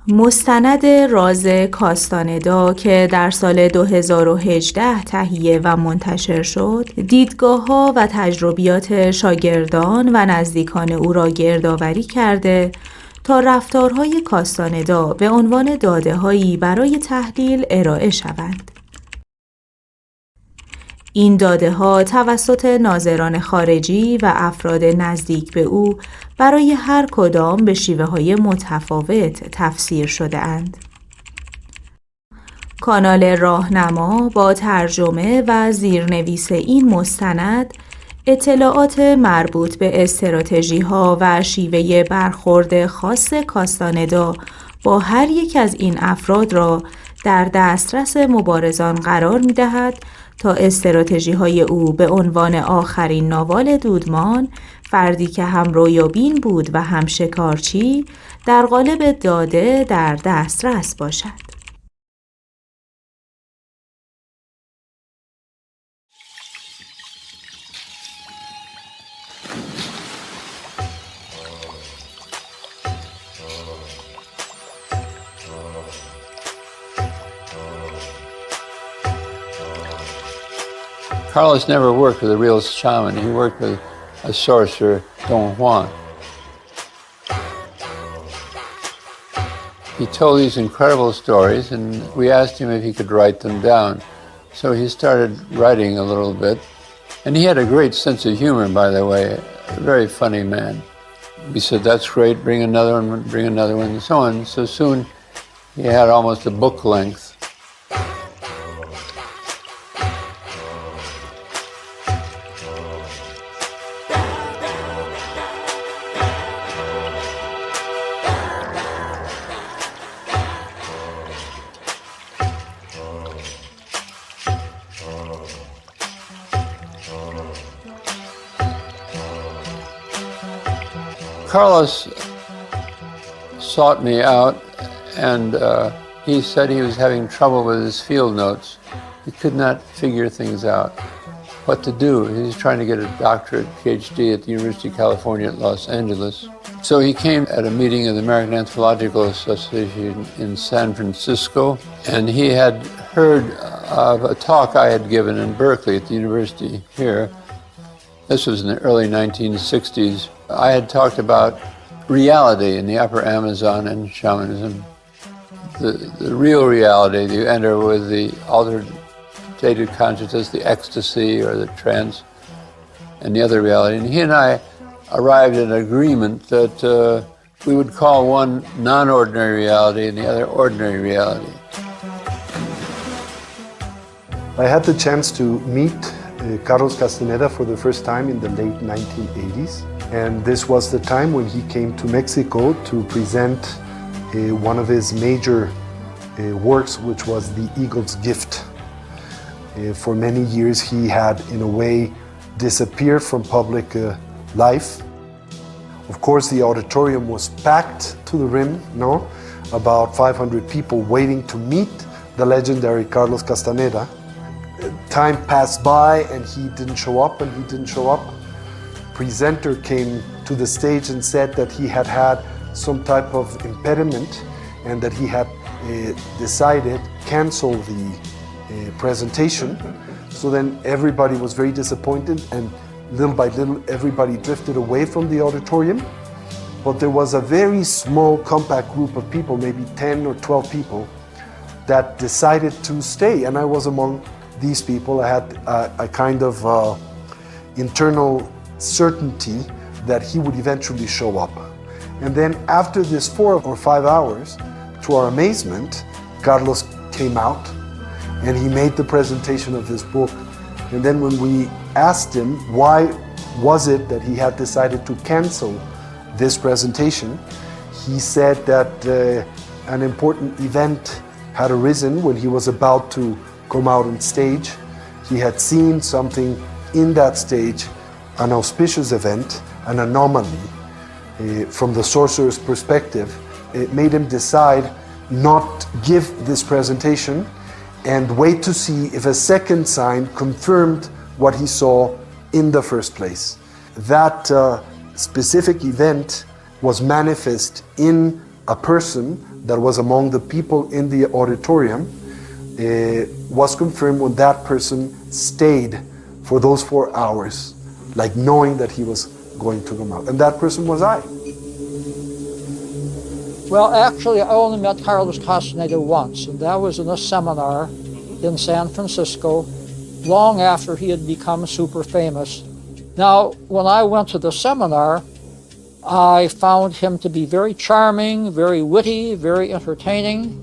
مستند راز کاستاندا که در سال 2018 تهیه و منتشر شد، دیدگاه‌ها و تجربیات شاگردان و نزدیکان او را گردآوری کرده تا رفتارهای کاستاندا به عنوان داده‌هایی برای تحلیل ارائه شوند. این داده‌ها توسط ناظران خارجی و افراد نزدیک به او برای هر کدام به شیوه‌های متفاوت تفسیر شده اند. کانال راهنما با ترجمه و زیرنویس این مستند اطلاعات مربوط به استراتژی‌ها و شیوه برخورد خاص کاستاندا با هر یک از این افراد را در دسترس مبارزان قرار می‌دهد تا استراتژی‌های او به عنوان آخرین ناوال دودمان، فردی که هم رویابین بود و هم شکارچی، در قالب داده در دسترس باشد. Carlos never worked with a real shaman. He worked with a sorcerer, Don Juan. He told these incredible stories, and we asked him if he could write them down. So he started writing a little bit. And he had a great sense of humor, by the way, a very funny man. We said, that's great, bring another one, and so on. So soon he had almost a book length. Carlos sought me out, and he said he was having trouble with his field notes. He could not figure things out, what to do. He was trying to get a doctorate, PhD at the University of California at Los Angeles. So he came at a meeting of the American Anthropological Association in San Francisco, and he had heard of a talk I had given in Berkeley at the university here. This was in the early 1960s. I had talked about reality in the upper Amazon and shamanism. The real reality that you enter with the altered state of consciousness, the ecstasy or the trance, and the other reality. And he and I arrived at an agreement that we would call one non-ordinary reality and the other ordinary reality. I had the chance to meet Carlos Castaneda for the first time in the late 1980s. And this was the time when he came to Mexico to present one of his major works, which was The Eagle's Gift. For many years he had, in a way, disappeared from public life. Of course, the auditorium was packed to the rim, about 500 people waiting to meet the legendary Carlos Castaneda. Time passed by and he didn't show up. Presenter came to the stage and said that he had had some type of impediment and that he had decided cancel the presentation. So then everybody was very disappointed, and little by little everybody drifted away from the auditorium. But there was a very small compact group of people, maybe 10 or 12 people, that decided to stay, and I was among these people. I had a kind of internal certainty that he would eventually show up. And then after this 4 or 5 hours, to our amazement, Carlos came out and he made the presentation of this book. And then when we asked him why was it that he had decided to cancel this presentation, he said that an important event had arisen when he was about to come out on stage. He had seen something in that stage, an auspicious event, an anomaly. From the sorcerer's perspective, it made him decide not give this presentation and wait to see if a second sign confirmed what he saw in the first place. That specific event was manifest in a person that was among the people in the auditorium was confirmed when that person stayed for those 4 hours, like knowing that he was going to come out. And that person was I. Well, actually, I only met Károlus Castaneda once, and that was in a seminar in San Francisco, long after he had become super famous. Now, when I went to the seminar, I found him to be very charming, very witty, very entertaining,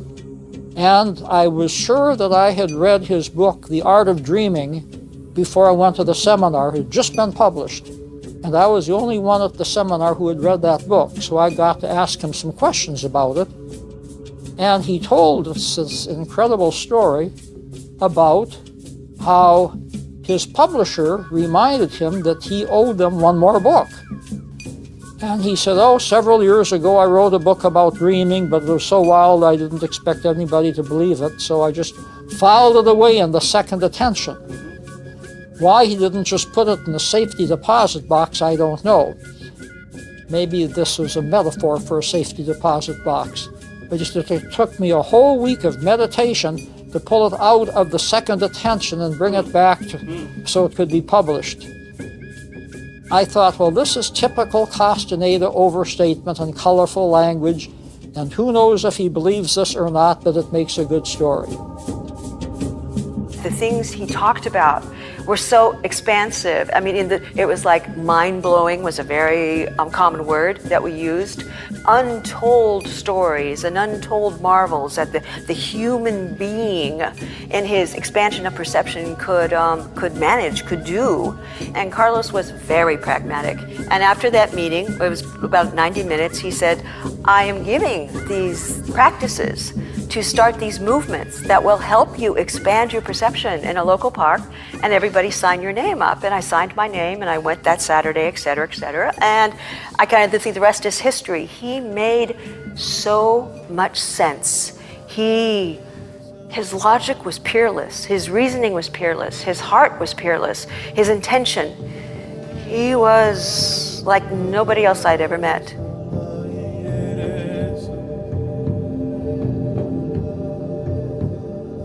and I was sure that I had read his book, The Art of Dreaming, before I went to the seminar. It had just been published. And I was the only one at the seminar who had read that book, so I got to ask him some questions about it. And he told us this incredible story about how his publisher reminded him that he owed them one more book. And he said, oh, several years ago I wrote a book about dreaming, but it was so wild I didn't expect anybody to believe it, so I just filed it away in the second attention. Why he didn't just put it in the safety deposit box, I don't know. Maybe this was a metaphor for a safety deposit box. But it took me a whole week of meditation to pull it out of the second attention and bring it back so it could be published. I thought, well, this is typical Castaneda overstatement and colorful language, and who knows if he believes this or not, but it makes a good story. The things he talked about were so expansive. I mean, it was like mind-blowing was a very common word that we used. Untold stories and untold marvels that the human being in his expansion of perception could manage, could do. And Károlus was very pragmatic. And after that meeting, it was about 90 minutes, he said, I am giving these practices to start these movements that will help you expand your perception in a local park, and everybody sign your name up. And I signed my name and I went that Saturday, et cetera, et cetera. And I kind of think the rest is history. He made so much sense. His logic was peerless. His reasoning was peerless. His heart was peerless. His intention. He was like nobody else I'd ever met.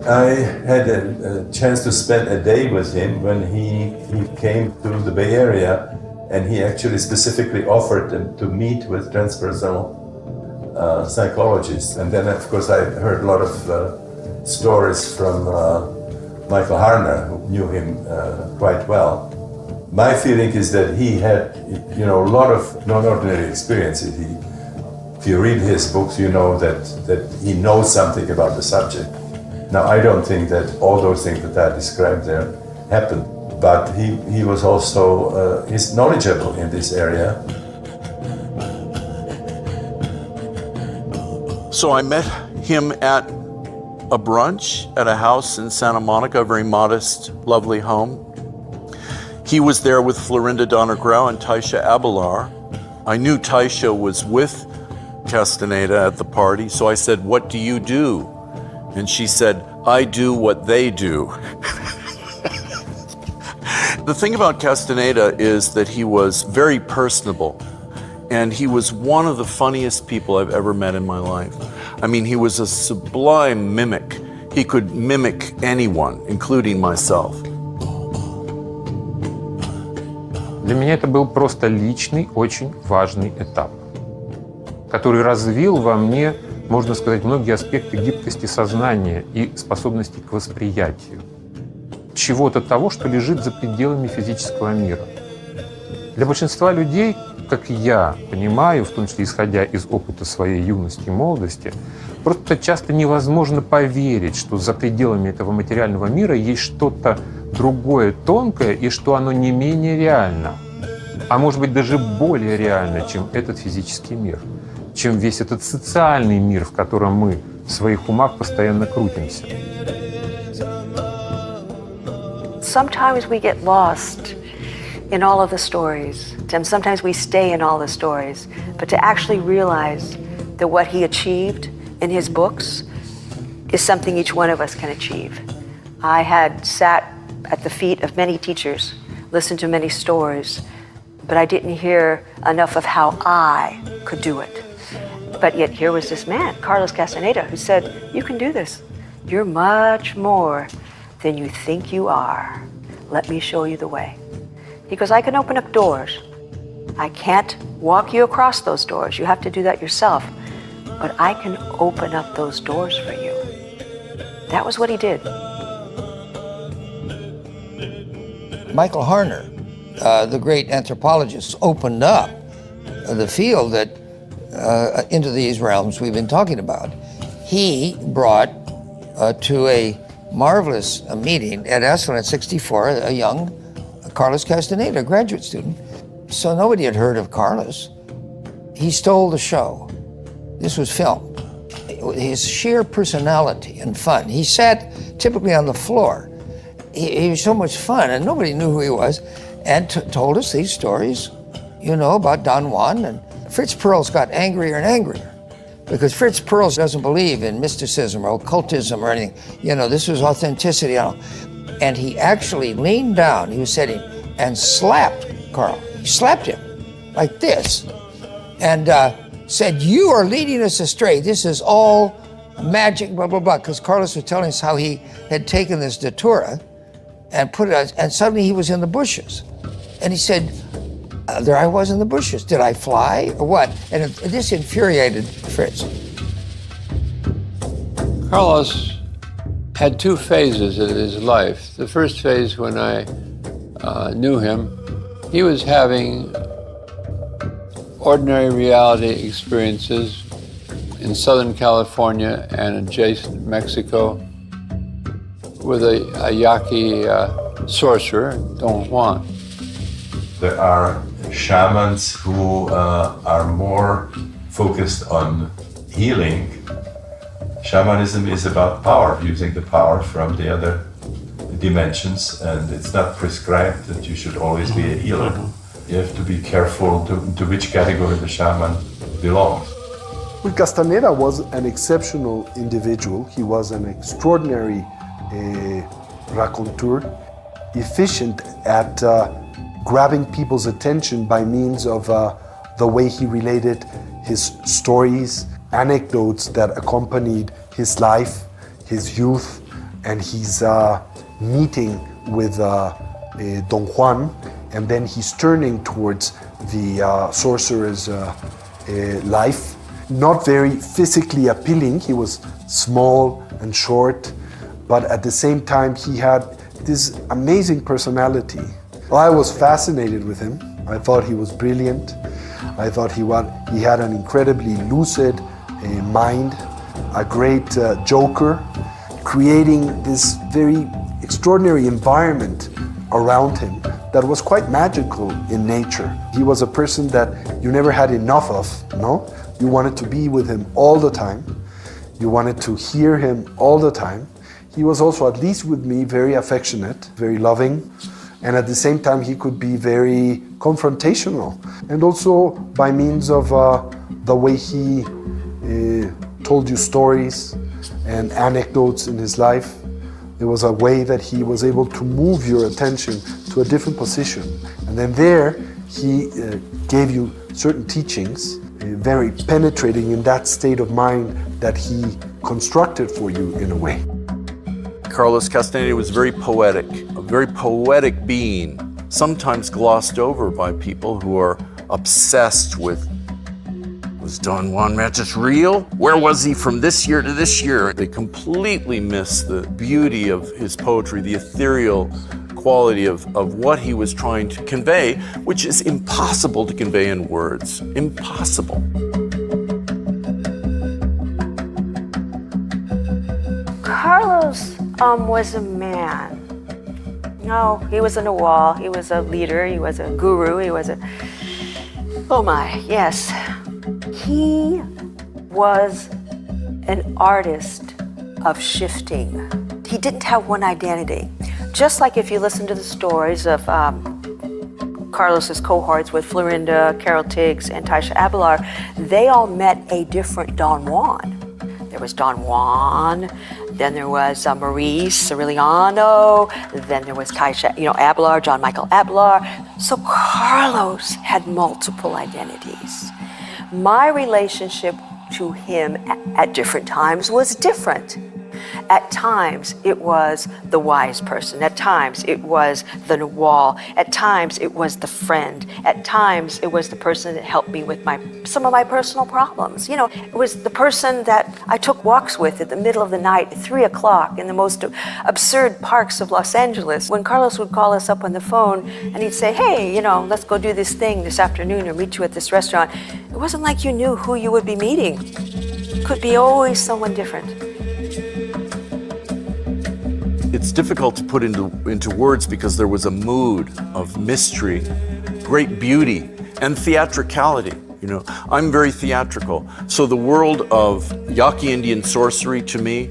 I had a chance to spend a day with him when he came to the Bay Area, and he actually specifically offered to meet with transpersonal psychologists. And then, of course, I heard a lot of stories from Michael Harner, who knew him quite well. My feeling is that he had, a lot of non-ordinary experiences. If you read his books, you know that he knows something about the subject. Now, I don't think that all those things that I described there happened, but he was also he's knowledgeable in this area. So I met him at a brunch at a house in Santa Monica, a very modest, lovely home. He was there with Florinda Donner-Grau and Taisha Abelar. I knew Taisha was with Castaneda at the party, so I said, "What do you do?" And she said, "I do what they do." The thing about Castaneda is that he was very personable, and he was one of the funniest people I've ever met in my life. I mean, he was a sublime mimic. He could mimic anyone, including myself. Для меня это был просто личный, очень важный этап, который развил во мне, можно сказать, многие аспекты гибкости сознания и способности к восприятию. Чего-то того, что лежит за пределами физического мира. Для большинства людей, как и я понимаю, в том числе исходя из опыта своей юности и молодости, просто часто невозможно поверить, что за пределами этого материального мира есть что-то другое, тонкое, и что оно не менее реально, а может быть даже более реально, чем этот физический мир, чем весь этот социальный мир, в котором мы в своих умах постоянно крутимся. Sometimes we get lost in all of the stories, and sometimes we stay in all the stories, but to actually realize that what he achieved in his books is something each one of us can achieve. I had sat at the feet of many teachers, listened to many stories, but I didn't hear enough of how I could do it. But yet here was this man, Carlos Castaneda, who said, you can do this. You're much more than you think you are. Let me show you the way. He goes, I can open up doors. I can't walk you across those doors. You have to do that yourself. But I can open up those doors for you. That was what he did. Michael Harner, the great anthropologist, opened up the field that into these realms we've been talking about. He brought to a marvelous meeting at Esalen at 64 a young Carlos Castaneda, a graduate student. So nobody had heard of Carlos. He stole the show. This was filmed. His sheer personality and fun. He sat typically on the floor. He was so much fun, and nobody knew who he was, and told us these stories, you know, about Don Juan. And Fritz Perls got angrier and angrier because Fritz Perls doesn't believe in mysticism or occultism or anything. You know, this was authenticity. And he actually leaned down, he was sitting, and slapped Carl. He slapped him like this and said, you are leading us astray. This is all magic, blah, blah, blah. Because Carlos was telling us how he had taken this datura and put it, and suddenly he was in the bushes. And he said, there I was in the bushes. Did I fly or what? And this infuriated Fritz. Carlos had two phases of his life. The first phase, when I knew him, he was having ordinary reality experiences in Southern California and adjacent Mexico with a Yaqui sorcerer, Don Juan. There are shamans who are more focused on healing. Shamanism is about power, using the power from the other dimensions, and it's not prescribed that you should always be a healer. You have to be careful to which category the shaman belongs. Well, Castaneda was an exceptional individual. He was an extraordinary raconteur, efficient at grabbing people's attention by means of the way he related his stories, anecdotes that accompanied his life, his youth, and his meeting with Don Juan, and then he's turning towards the sorcerer's life. Not very physically appealing. He was small and short, but at the same time he had this amazing personality. Well, I was fascinated with him. I thought he was brilliant. I thought he had an incredibly lucid mind, a great joker, creating this very extraordinary environment around him that was quite magical in nature. He was a person that you never had enough of, no? You wanted to be with him all the time. You wanted to hear him all the time. He was also, at least with me, very affectionate, very loving, and at the same time he could be very confrontational. And also by means of the way he told you stories and anecdotes in his life, there was a way that he was able to move your attention to a different position. And then there, he gave you certain teachings, very penetrating in that state of mind that he constructed for you in a way. Carlos Castaneda was very poetic, a very poetic being, sometimes glossed over by people who are obsessed with, was Don Juan Matus real? Where was he from this year to this year? They completely miss the beauty of his poetry, the ethereal quality of what he was trying to convey, which is impossible to convey in words. Impossible. Carlos was a man. No, he wasn't a wall. He was a leader. He was a guru. He was a... Oh my, yes. He was an artist of shifting. He didn't have one identity. Just like if you listen to the stories of Carlos's cohorts with Florinda, Carol Tiggs, and Taisha Abelar, they all met a different Don Juan. There was Don Juan, then there was Maurice Aureliano, then there was Taisha, Abelar, John Michael Abelar. So Carlos had multiple identities. My relationship to him at different times was different. At times, it was the wise person. At times, it was the wall. At times, it was the friend. At times, it was the person that helped me with some of my personal problems. You know, it was the person that I took walks with at the middle of the night at 3 o'clock in the most absurd parks of Los Angeles. When Carlos would call us up on the phone and he'd say, hey, you know, let's go do this thing this afternoon or meet you at this restaurant. It wasn't like you knew who you would be meeting. It could be always someone different. It's difficult to put into words because there was a mood of mystery, great beauty, and theatricality. You know, I'm very theatrical. So the world of Yaqui Indian sorcery, to me,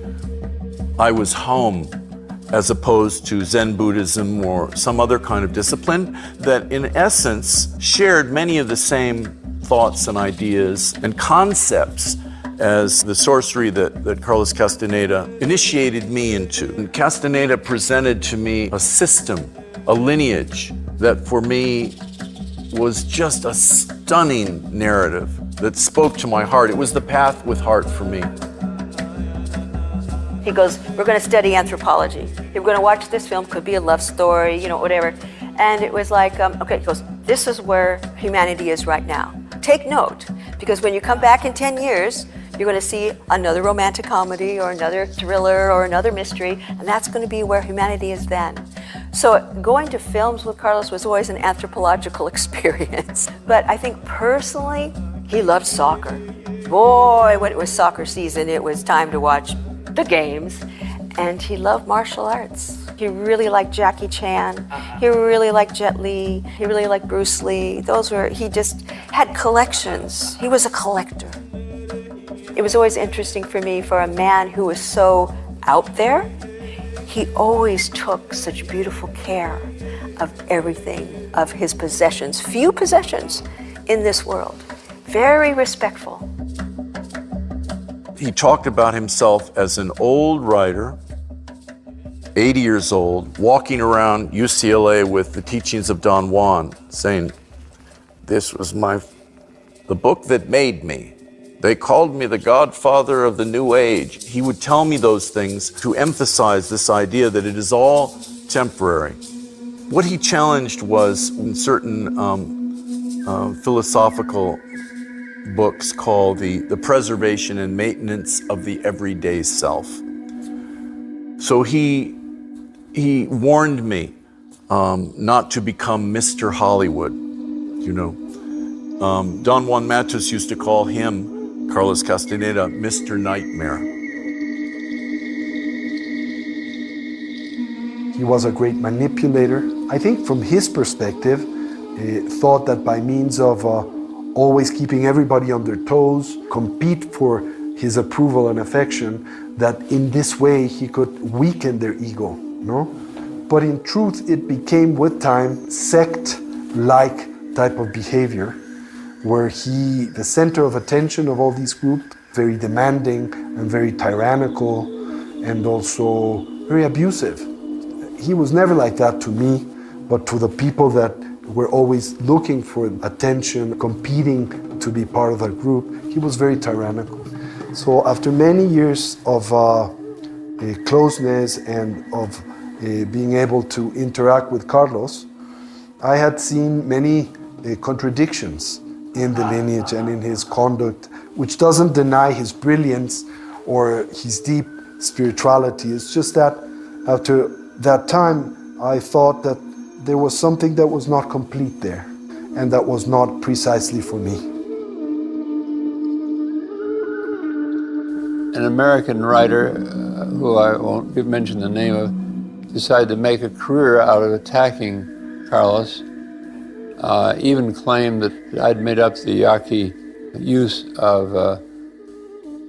I was home, as opposed to Zen Buddhism or some other kind of discipline that in essence shared many of the same thoughts and ideas and concepts as the sorcery that Carlos Castaneda initiated me into. And Castaneda presented to me a system, a lineage that for me was just a stunning narrative that spoke to my heart. It was the path with heart for me. He goes, we're going to study anthropology. We're going to watch this film, could be a love story, you know, whatever. And it was like, okay, he goes, this is where humanity is right now. Take note, because when you come back in 10 years, you're going to see another romantic comedy or another thriller or another mystery, and that's going to be where humanity is then. So going to films with Carlos was always an anthropological experience. But I think personally, he loved soccer. Boy, when it was soccer season, it was time to watch the games. And he loved martial arts. He really liked Jackie Chan. He really liked Jet Li. He really liked Bruce Lee. He just had collections. He was a collector. It was always interesting for me, for a man who was so out there, he always took such beautiful care of everything, of his possessions, few possessions in this world. Very respectful. He talked about himself as an old writer, 80 years old, walking around UCLA with the teachings of Don Juan, saying, this was the book that made me. They called me the godfather of the new age. He would tell me those things to emphasize this idea that it is all temporary. What he challenged was in certain philosophical books called the preservation and maintenance of the everyday self. So he warned me not to become Mr. Hollywood, you know. Don Juan Matus used to call him, Carlos Castaneda, Mr. Nightmare. He was a great manipulator. I think from his perspective, thought that by means of always keeping everybody on their toes, compete for his approval and affection, that in this way he could weaken their ego, no? But in truth, it became with time sect-like type of behavior, where the center of attention of all these groups, very demanding and very tyrannical and also very abusive. He was never like that to me, but to the people that were always looking for attention, competing to be part of that group, he was very tyrannical. So after many years of closeness and of being able to interact with Carlos, I had seen many contradictions in the lineage and in his conduct, which doesn't deny his brilliance or his deep spirituality. It's just that after that time, I thought that there was something that was not complete there, and that was not precisely for me. An American writer, who I won't mention the name of, decided to make a career out of attacking Carlos. Even claimed that I'd made up the Yaqui use of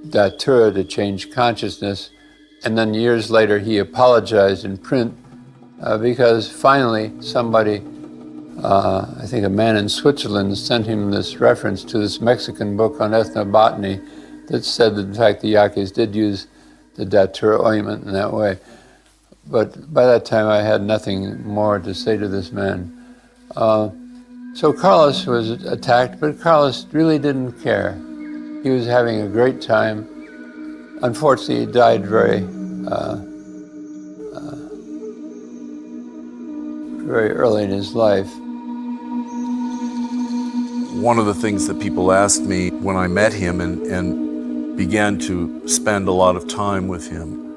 datura to change consciousness, and then years later he apologized in print because finally somebody, I think a man in Switzerland, sent him this reference to this Mexican book on ethnobotany that said that in fact the Yaquis did use the datura ointment in that way. But by that time I had nothing more to say to this man. So Carlos was attacked, but Carlos really didn't care. He was having a great time. Unfortunately, he died very early in his life. One of the things that people asked me when I met him and began to spend a lot of time with him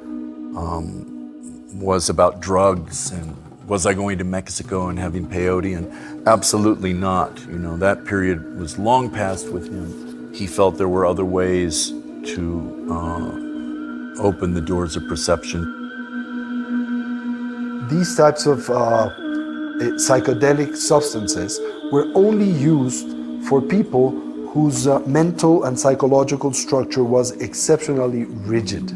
was about drugs and was I going to Mexico and having peyote? And absolutely not. You know, that period was long past with him. He felt there were other ways to open the doors of perception. These types of psychedelic substances were only used for people whose mental and psychological structure was exceptionally rigid.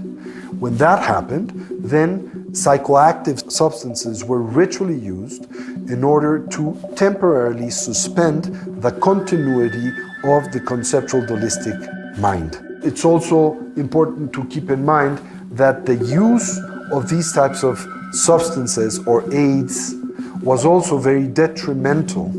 When that happened, then psychoactive substances were ritually used in order to temporarily suspend the continuity of the conceptual dualistic mind. It's also important to keep in mind that the use of these types of substances or aids was also very detrimental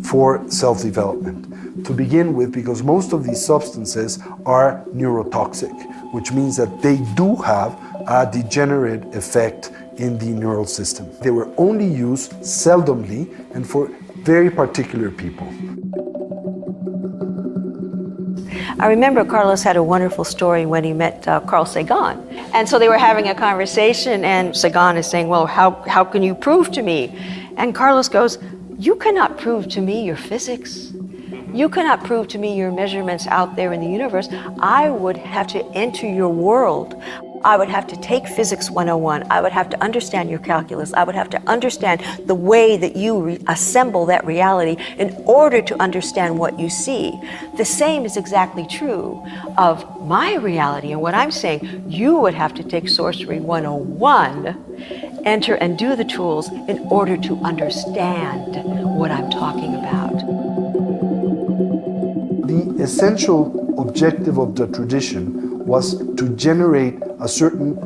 for self-development. To begin with, because most of these substances are neurotoxic, which means that they do have a degenerate effect in the neural system. They were only used seldomly and for very particular people. I remember Carlos had a wonderful story when he met Carl Sagan. And so they were having a conversation and Sagan is saying, well, how can you prove to me? And Carlos goes, you cannot prove to me your physics. You cannot prove to me your measurements out there in the universe. I would have to enter your world. I would have to take Physics 101. I would have to understand your calculus. I would have to understand the way that you assemble that reality in order to understand what you see. The same is exactly true of my reality and what I'm saying. You would have to take Sorcery 101, enter and do the tools in order to understand what I'm talking about. The essential objective of the tradition was to generate a certain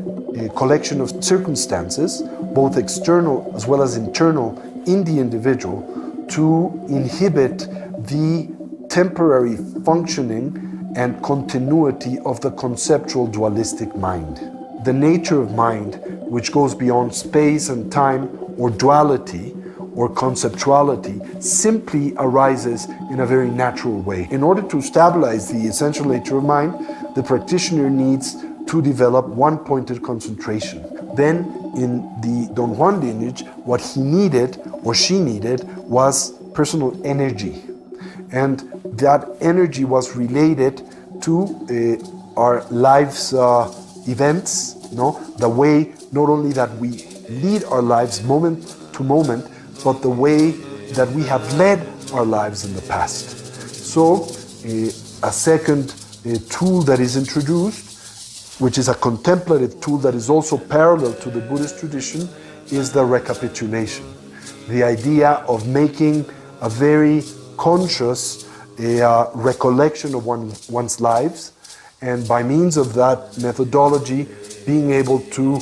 collection of circumstances, both external as well as internal, in the individual to inhibit the temporary functioning and continuity of the conceptual dualistic mind. The nature of mind, which goes beyond space and time or duality, or conceptuality, simply arises in a very natural way. In order to stabilize the essential nature of mind, the practitioner needs to develop one-pointed concentration. Then, in the Don Juan lineage, what he needed, or she needed, was personal energy. And that energy was related to our life's events, the way not only that we lead our lives moment to moment, but the way that we have led our lives in the past. So a second tool that is introduced, which is a contemplative tool that is also parallel to the Buddhist tradition, is the recapitulation. The idea of making a very conscious recollection of one's lives, and by means of that methodology, being able to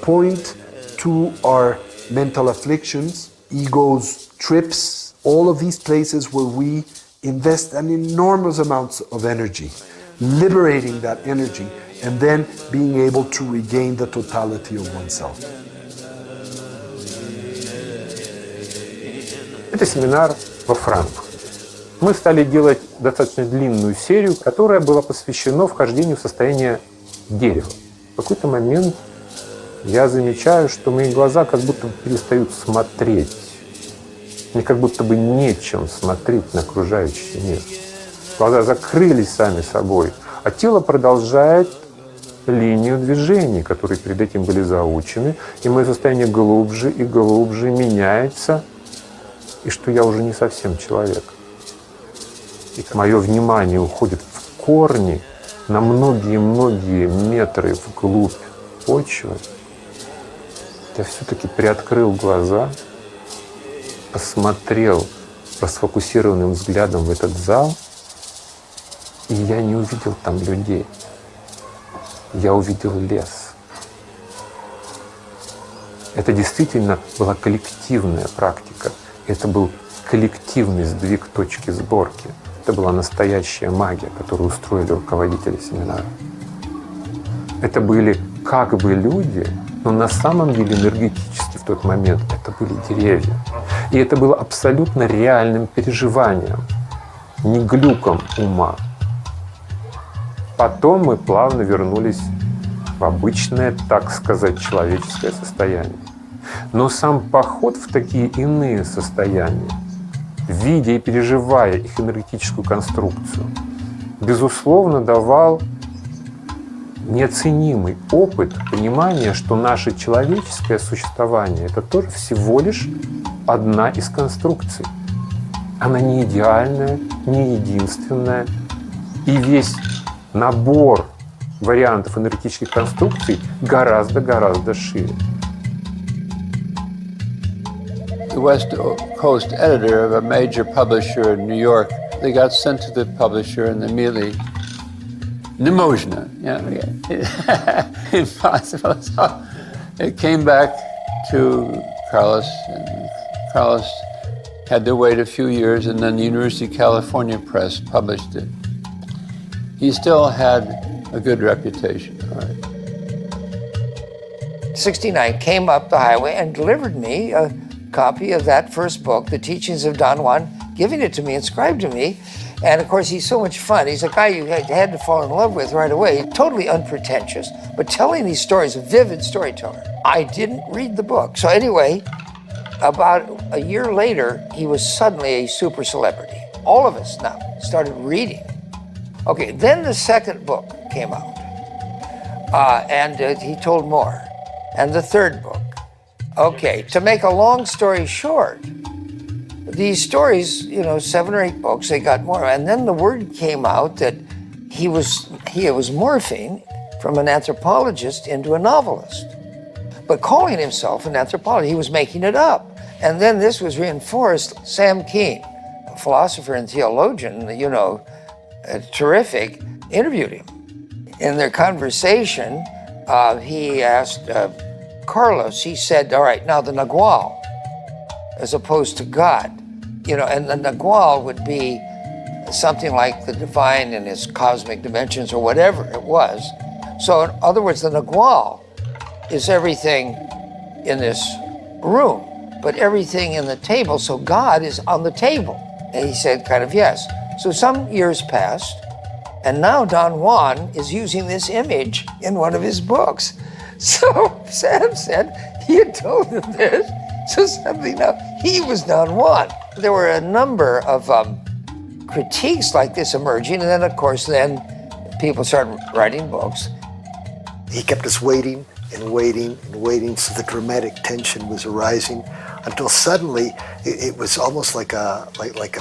point to our mental afflictions, egos, trips, all of these places where we invest an enormous amount of energy, liberating that energy, and then being able to regain the totality of oneself. Это семинар во Франкфурте. Мы стали делать достаточно длинную серию, которая была посвящена вхождению в состояние дерева. В какой-то момент я замечаю, что мои глаза как будто перестают смотреть. Мне как будто бы нечем смотреть на окружающий мир. Глаза закрылись сами собой, а тело продолжает линию движений, которые перед этим были заучены, и мое состояние глубже и глубже меняется, и что я уже не совсем человек. И мое внимание уходит в корни на многие-многие метры вглубь почвы. Я все-таки приоткрыл глаза, посмотрел расфокусированным взглядом в этот зал, и я не увидел там людей. Я увидел лес. Это действительно была коллективная практика. Это был коллективный сдвиг точки сборки. Это была настоящая магия, которую устроили руководители семинара. Это были как бы люди, но на самом деле энергетически в тот момент это были деревья. И это было абсолютно реальным переживанием, не глюком ума. Потом мы плавно вернулись в обычное, так сказать, человеческое состояние. Но сам поход в такие иные состояния, видя и переживая их энергетическую конструкцию, безусловно, давал неоценимый опыт понимания, что наше человеческое существование – это тоже всего лишь одна из конструкций. Она не идеальная, не единственная. И весь набор вариантов энергетических конструкций гораздо шире. The West Coast editor of a major publisher in New York, they got sent to the publisher and immediately, Nemozhna, impossible. So it came back to Carlus, and Carlus had to wait a few years, and then the University of California Press published it. He still had a good reputation. All right. 69 came up the highway and delivered me a copy of that first book, The Teachings of Don Juan, giving it to me, inscribed to me. And of course, he's so much fun. He's a guy you had to fall in love with right away. Totally unpretentious, but telling these stories, a vivid storyteller. I didn't read the book. So anyway, about a year later, he was suddenly a super celebrity. All of us now started reading. Okay, then the second book came out, and he told more. And the third book. Okay, to make a long story short, these stories, 7 or 8 books, they got more. And then the word came out that he was morphing from an anthropologist into a novelist. But calling himself an anthropologist, he was making it up. And then this was reinforced. Sam Keen, a philosopher and theologian, terrific, interviewed him. In their conversation, he asked Carlos, he said, all right, now the Nagual, as opposed to God, and the Nagual would be something like the divine in his cosmic dimensions or whatever it was. So in other words, the Nagual is everything in this room, but everything in the table, so God is on the table. And he said kind of yes. So some years passed, and now Don Juan is using this image in one of his books. So Sam said he had told him this, so suddenly now he was Don Juan. There were a number of critiques like this emerging, and then of course people started writing books. He kept us waiting and waiting and waiting, so the dramatic tension was arising until suddenly it was almost like a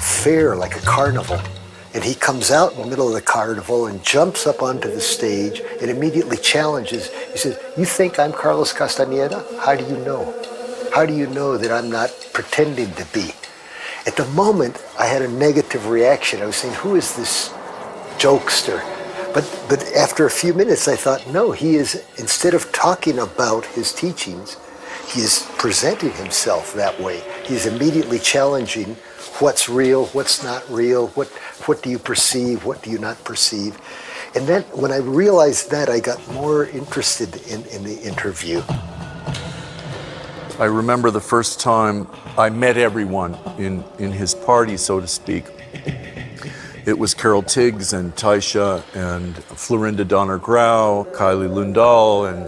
fair, like a carnival. And he comes out in the middle of the carnival and jumps up onto the stage and immediately challenges. He says, you think I'm Carlos Castaneda? How do you know? How do you know that I'm not pretending to be? At the moment, I had a negative reaction. I was saying, who is this jokester? But after a few minutes, I thought, no, he is, instead of talking about his teachings, he is presenting himself that way. He's immediately challenging what's real, what's not real, what do you perceive, what do you not perceive. And then when I realized that, I got more interested in the interview. I remember the first time I met everyone in his party, so to speak. It was Carol Tiggs and Taisha and Florinda Donner-Grau, Kylie Lundahl and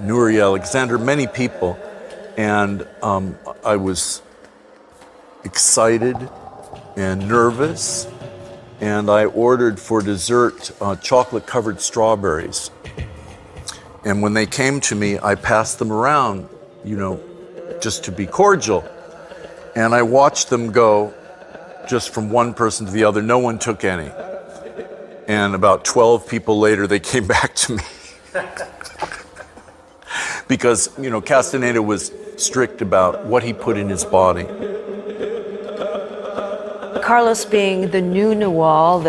Nuri Alexander, many people. And I was excited and nervous, and I ordered for dessert chocolate-covered strawberries. And when they came to me, I passed them around, just to be cordial. And I watched them go just from one person to the other. No one took any. And about 12 people later, they came back to me. Because, Castaneda was strict about what he put in his body. Carlos being the new Nawal,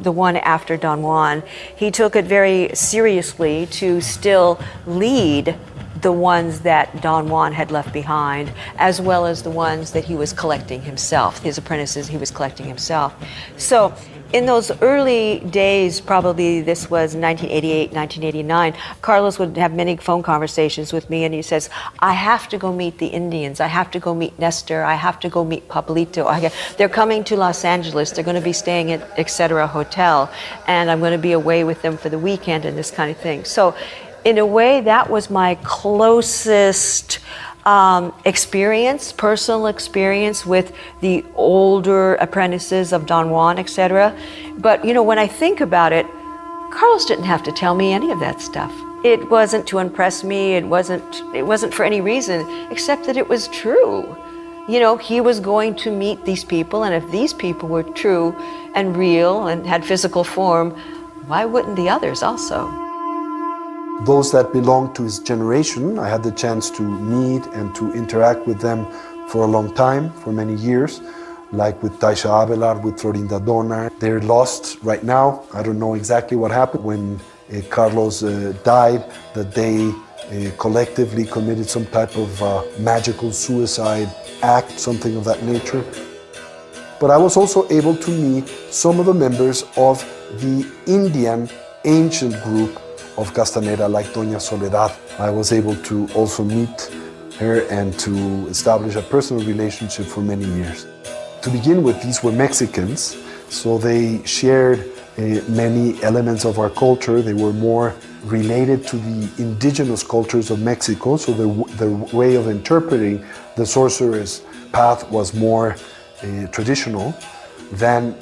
the one after Don Juan, he took it very seriously to still lead the ones that Don Juan had left behind, as well as the ones that he was collecting himself, his apprentices he was collecting himself. So in those early days, probably this was 1988, 1989, Carlos would have many phone conversations with me, and he says, I have to go meet the Indians, I have to go meet Nestor, I have to go meet Pablito. They're coming to Los Angeles, they're going to be staying at etc. hotel, and I'm going to be away with them for the weekend and this kind of thing. So in a way, that was my closest experience, personal experience with the older apprentices of Don Juan, etc. But you know, when I think about it, Carlos didn't have to tell me any of that stuff. It wasn't to impress me, it wasn't for any reason except that it was true. You know, he was going to meet these people, and if these people were true and real and had physical form, why wouldn't the others also? Those that belonged to his generation, I had the chance to meet and to interact with them for a long time, for many years, like with Taisha Abelard, with Florinda Donner. They're lost right now. I don't know exactly what happened when Carlos died, that they collectively committed some type of magical suicide act, something of that nature. But I was also able to meet some of the members of the Indian ancient group of Castaneda, like Doña Soledad. I was able to also meet her and to establish a personal relationship for many years. To begin with, these were Mexicans, so they shared many elements of our culture. They were more related to the indigenous cultures of Mexico, so the way of interpreting the sorcerer's path was more traditional. Then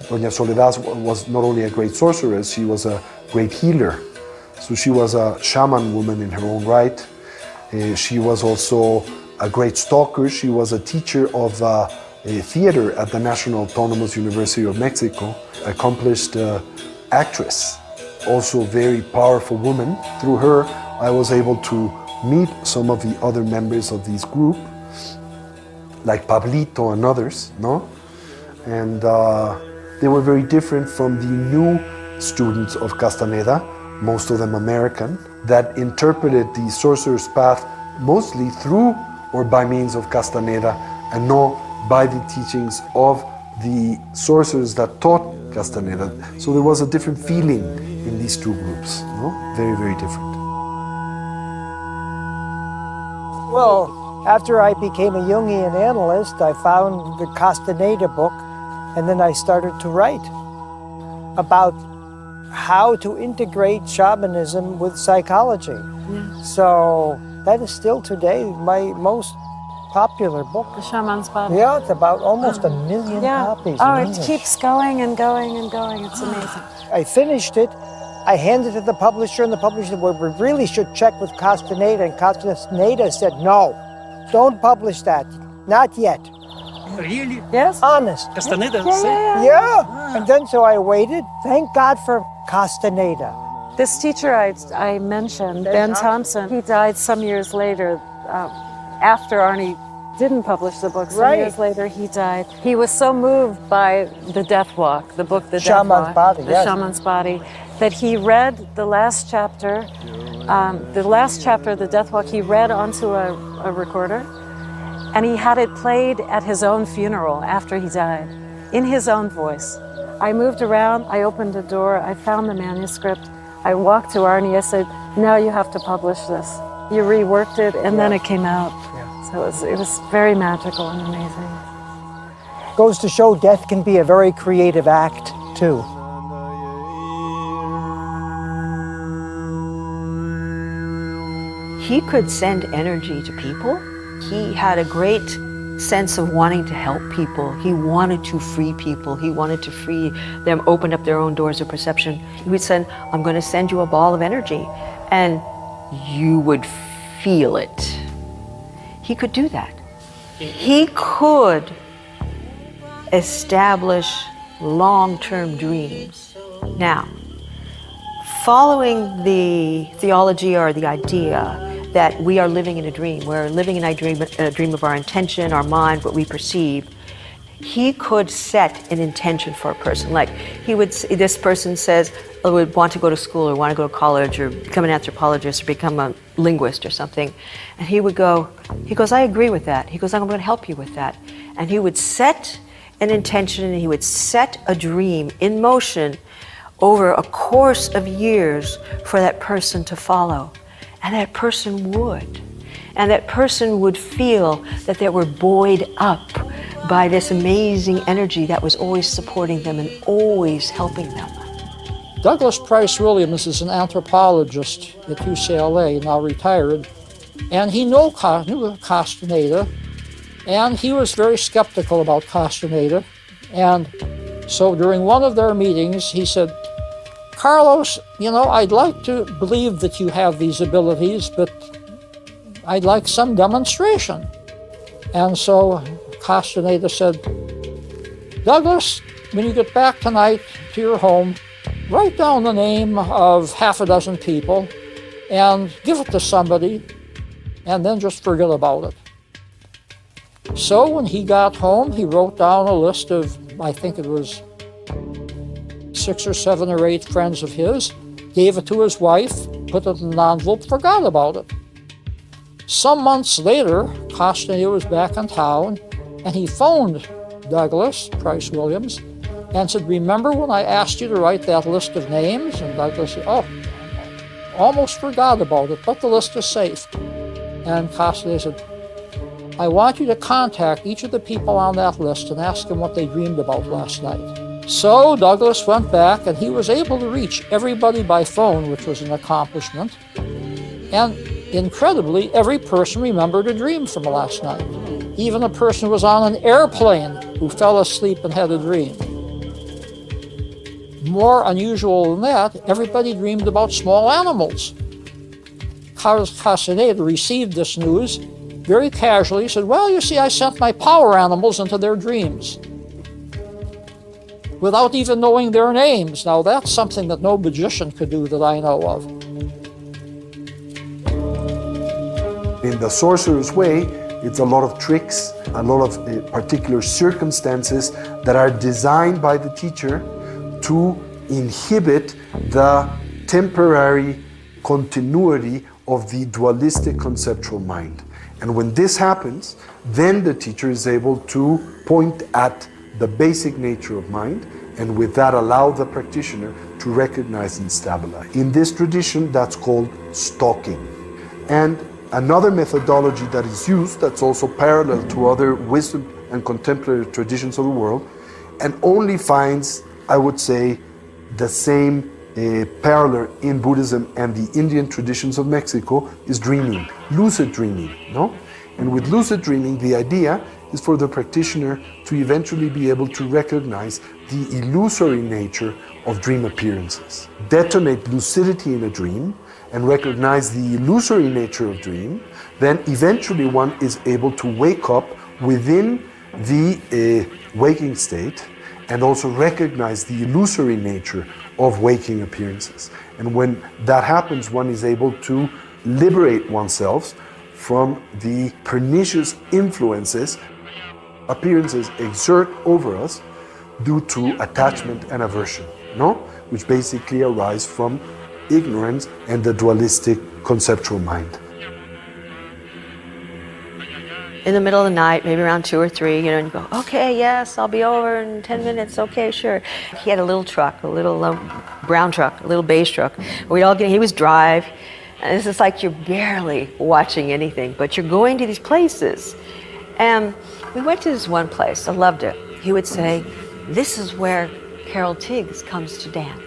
Doña Soledad was not only a great sorceress, she was a great healer. So she was a shaman woman in her own right. She was also a great stalker. She was a teacher of theater at the National Autonomous University of Mexico, accomplished actress, also a very powerful woman. Through her, I was able to meet some of the other members of this group, like Pablito and others, no? And they were very different from the new students of Castaneda, most of them American, that interpreted the sorcerer's path mostly through or by means of Castaneda and not by the teachings of the sorcerers that taught Castaneda. So there was a different feeling in these two groups, no? Very, very different. Well, after I became a Jungian analyst, I found the Castaneda book, and then I started to write about how to integrate shamanism with psychology. Yeah. So that is still today my most popular book. The Shaman's Body. Yeah, it's about almost 1 million copies. Oh, it keeps going and going and going. It's amazing. I finished it. I handed it to the publisher, and the publisher said, well, we really should check with Castaneda. And Castaneda said, no, don't publish that. Not yet. Really? Yes. Honest. Castaneda? Yeah. And then so I waited. Thank God for Castaneda. This teacher I mentioned, Ben Thompson, he died some years later after Arnie didn't publish the book. Some years later he died. He was so moved by The Death Walk, the book The Death Walk, The Shaman's Body, that he read the last chapter of The Death Walk, he read onto a recorder, and he had it played at his own funeral after he died, in his own voice. I moved around, I opened the door, I found the manuscript, I walked to Arnie, I said, now you have to publish this. You reworked it, and then it came out. So it was very magical and amazing. Goes to show death can be a very creative act, too. He could send energy to people. He had a great sense of wanting to help people. He wanted to free people. He wanted to free them, open up their own doors of perception. He would say, I'm going to send you a ball of energy, and you would feel it. He could do that. He could establish long-term dreams. Now, following the theology or the idea that we are living in a dream, we're living in a dream of our intention, our mind, what we perceive, he could set an intention for a person. Like this person says, would want to go to school or want to go to college or become an anthropologist or become a linguist or something. And he goes, I agree with that. He goes, I'm going to help you with that. And he would set an intention and he would set a dream in motion over a course of years for that person to follow. And that person would. And that person would feel that they were buoyed up by this amazing energy that was always supporting them and always helping them. Douglas Price Williams is an anthropologist at UCLA, now retired, and he knew Castaneda, and he was very skeptical about Castaneda. And so during one of their meetings, he said, Carlos, I'd like to believe that you have these abilities, but I'd like some demonstration. And so Castaneda said, Douglas, when you get back tonight to your home, write down the name of half a dozen people and give it to somebody and then just forget about it. So when he got home, he wrote down a list of, I think it was 6 or 7 or 8 friends of his, gave it to his wife, put it in an envelope, forgot about it. Some months later, Castaneda was back in town and he phoned Douglas Price Williams and said, remember when I asked you to write that list of names? And Douglas said, oh, almost forgot about it, but the list is safe. And Castaneda said, I want you to contact each of the people on that list and ask them what they dreamed about last night. So Douglas went back and he was able to reach everybody by phone, which was an accomplishment. And incredibly, every person remembered a dream from last night. Even a person who was on an airplane who fell asleep and had a dream. More unusual than that, everybody dreamed about small animals. Carlos Castaneda received this news very casually. He said, well, you see, I sent my power animals into their dreams without even knowing their names. Now, that's something that no magician could do that I know of. In the sorcerer's way, it's a lot of tricks, a lot of particular circumstances that are designed by the teacher to inhibit the temporary continuity of the dualistic conceptual mind. And when this happens, then the teacher is able to point at the basic nature of mind, and with that allow the practitioner to recognize and stabilize. In this tradition, that's called stalking. And another methodology that is used, that's also parallel to other wisdom and contemplative traditions of the world, and only finds, I would say, the same parallel in Buddhism and the Indian traditions of Mexico, is dreaming, lucid dreaming, no? And with lucid dreaming, the idea is for the practitioner to eventually be able to recognize the illusory nature of dream appearances. Detonate lucidity in a dream and recognize the illusory nature of dream, then eventually one is able to wake up within the waking state and also recognize the illusory nature of waking appearances. And when that happens, one is able to liberate oneself from the pernicious influences appearances exert over us due to attachment and aversion, no? Which basically arise from ignorance and the dualistic conceptual mind. In the middle of the night, maybe around 2 or 3, and you go, okay, yes, I'll be over in 10 minutes, okay, sure. He had a little truck, a little brown truck, a little beige truck. He was drive, and it's just like you're barely watching anything, but you're going to these places. And we went to this one place, I loved it. He would say, this is where Carol Tiggs comes to dance.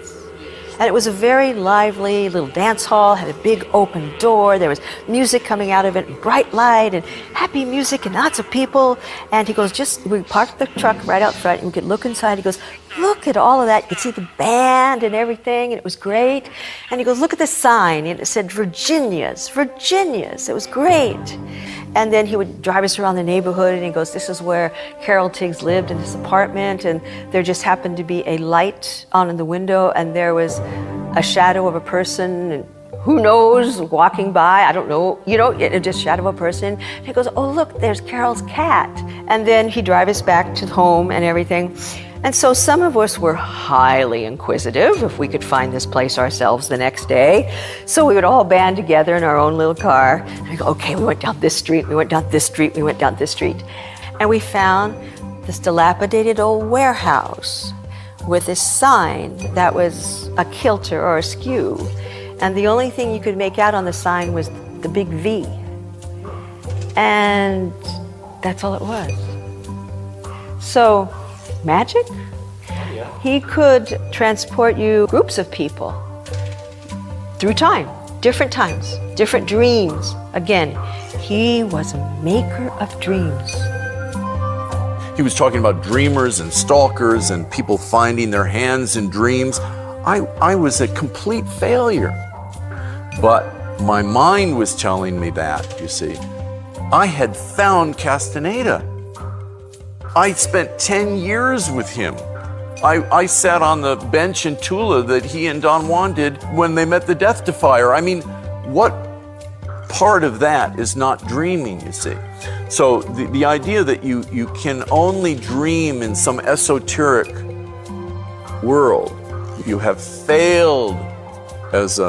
And it was a very lively little dance hall, had a big open door, there was music coming out of it, and bright light, and happy music, and lots of people. And he goes, we parked the truck right out front, and we could look inside. He goes, look at all of that. You could see the band and everything, and it was great. And he goes, look at the sign, and it said Virginia's. It was great. And then he would drive us around the neighborhood, and he goes, this is where Carol Tiggs lived in this apartment, and there just happened to be a light on in the window, and there was a shadow of a person who knows, walking by, I don't know, you know, just shadow of a person. And he goes, oh, look, there's Carol's cat. And then he'd drive us back to home and everything. And so some of us were highly inquisitive if we could find this place ourselves the next day. So we would all band together in our own little car. And I go, okay, we went down this street, we went down this street, we went down this street. And we found this dilapidated old warehouse with this sign that was a kilter or askew. And the only thing you could make out on the sign was the big V. And that's all it was. So, magic? Yeah. He could transport you groups of people through time, different times, different dreams. Again, he was a maker of dreams. He was talking about dreamers and stalkers and people finding their hands in dreams. I was a complete failure. But my mind was telling me that, you see. I had found Castaneda. I spent 10 years with him. I sat on the bench in Tula that he and Don Juan did when they met the Death Defier. I mean, what part of that is not dreaming, you see? So the idea that you can only dream in some esoteric world, you have failed as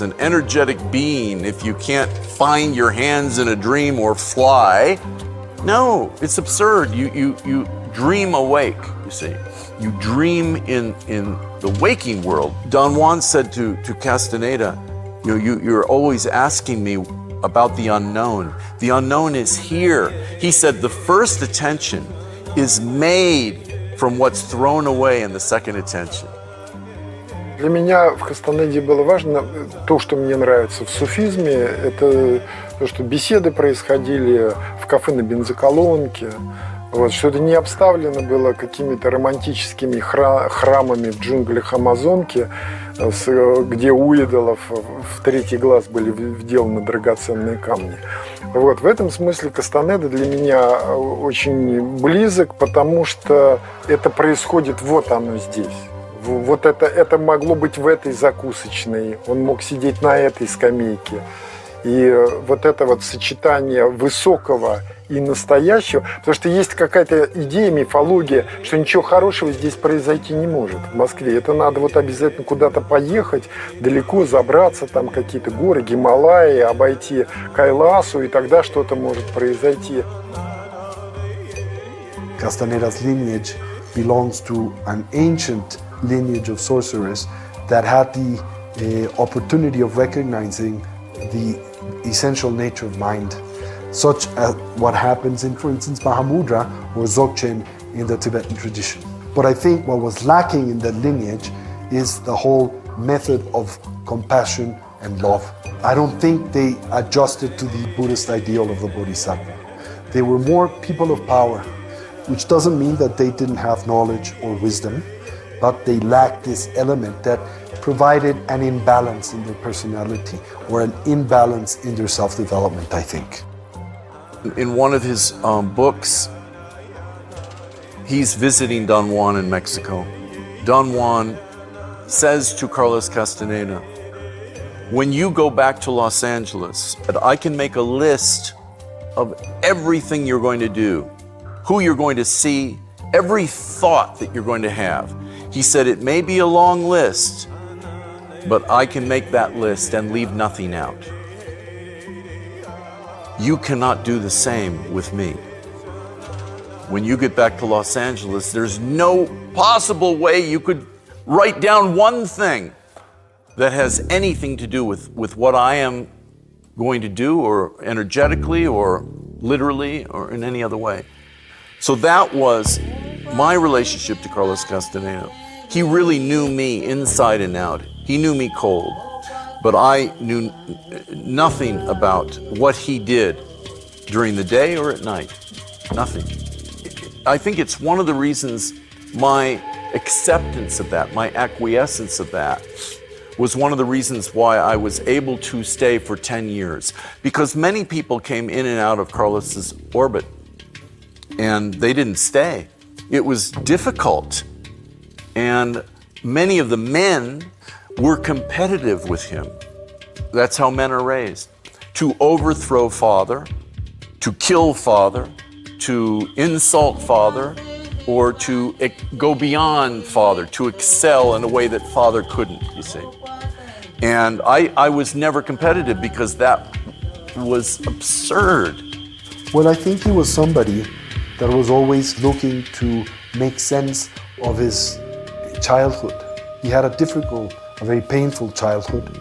an energetic being if you can't find your hands in a dream or fly. No, it's absurd. You dream awake, you see. You dream in the waking world. Don Juan said to Castaneda, you're always asking me about the unknown. The unknown is here. He said the first attention is made from what's thrown away in the second attention. Для меня в Кастанеде было важно то, что мне нравится в суфизме, это то, что беседы происходили в кафе на бензоколонке, вот, что это не обставлено было какими-то романтическими храмами в джунглях Амазонки, где у идолов в третий глаз были вделаны драгоценные камни. Вот, в этом смысле Кастанеда для меня очень близок, потому что это происходит вот оно здесь. Вот это могло быть в этой закусочной, он мог сидеть на этой скамейке. И вот это вот сочетание высокого и настоящего, потому что есть какая-то идея, мифология, что ничего хорошего здесь произойти не может в Москве. Это надо вот обязательно куда-то поехать, далеко забраться, там какие-то горы, Гималаи, обойти Кайласу, и тогда что-то может произойти. Castaneda's lineage belongs to an ancient lineage of sorcerers that had the opportunity of recognizing the essential nature of mind, such as what happens in, for instance, Mahamudra or Dzogchen in the Tibetan tradition. But I think what was lacking in that lineage is the whole method of compassion and love. I don't think they adjusted to the Buddhist ideal of the Bodhisattva. They were more people of power, which doesn't mean that they didn't have knowledge or wisdom, but they lacked this element that provided an imbalance in their personality or an imbalance in their self-development, I think. In one of his books, he's visiting Don Juan in Mexico. Don Juan says to Carlos Castaneda, when you go back to Los Angeles, I can make a list of everything you're going to do, who you're going to see, every thought that you're going to have. He said, it may be a long list, but I can make that list and leave nothing out. You cannot do the same with me. When you get back to Los Angeles, there's no possible way you could write down one thing that has anything to do with what I am going to do, or energetically, or literally, or in any other way. So that was my relationship to Carlos Castaneda. He really knew me inside and out. He knew me cold, but I knew nothing about what he did during the day or at night. Nothing. I think it's one of the reasons my acceptance of that, my acquiescence of that, was one of the reasons why I was able to stay for 10 years. Because many people came in and out of Carlos's orbit, and they didn't stay. It was difficult. And many of the men were competitive with him. That's how men are raised. To overthrow father, to kill father, to insult father, or to go beyond father, to excel in a way that father couldn't, you see. And I was never competitive because that was absurd. Well, I think he was somebody that was always looking to make sense of his childhood. He had a difficult, a very painful childhood,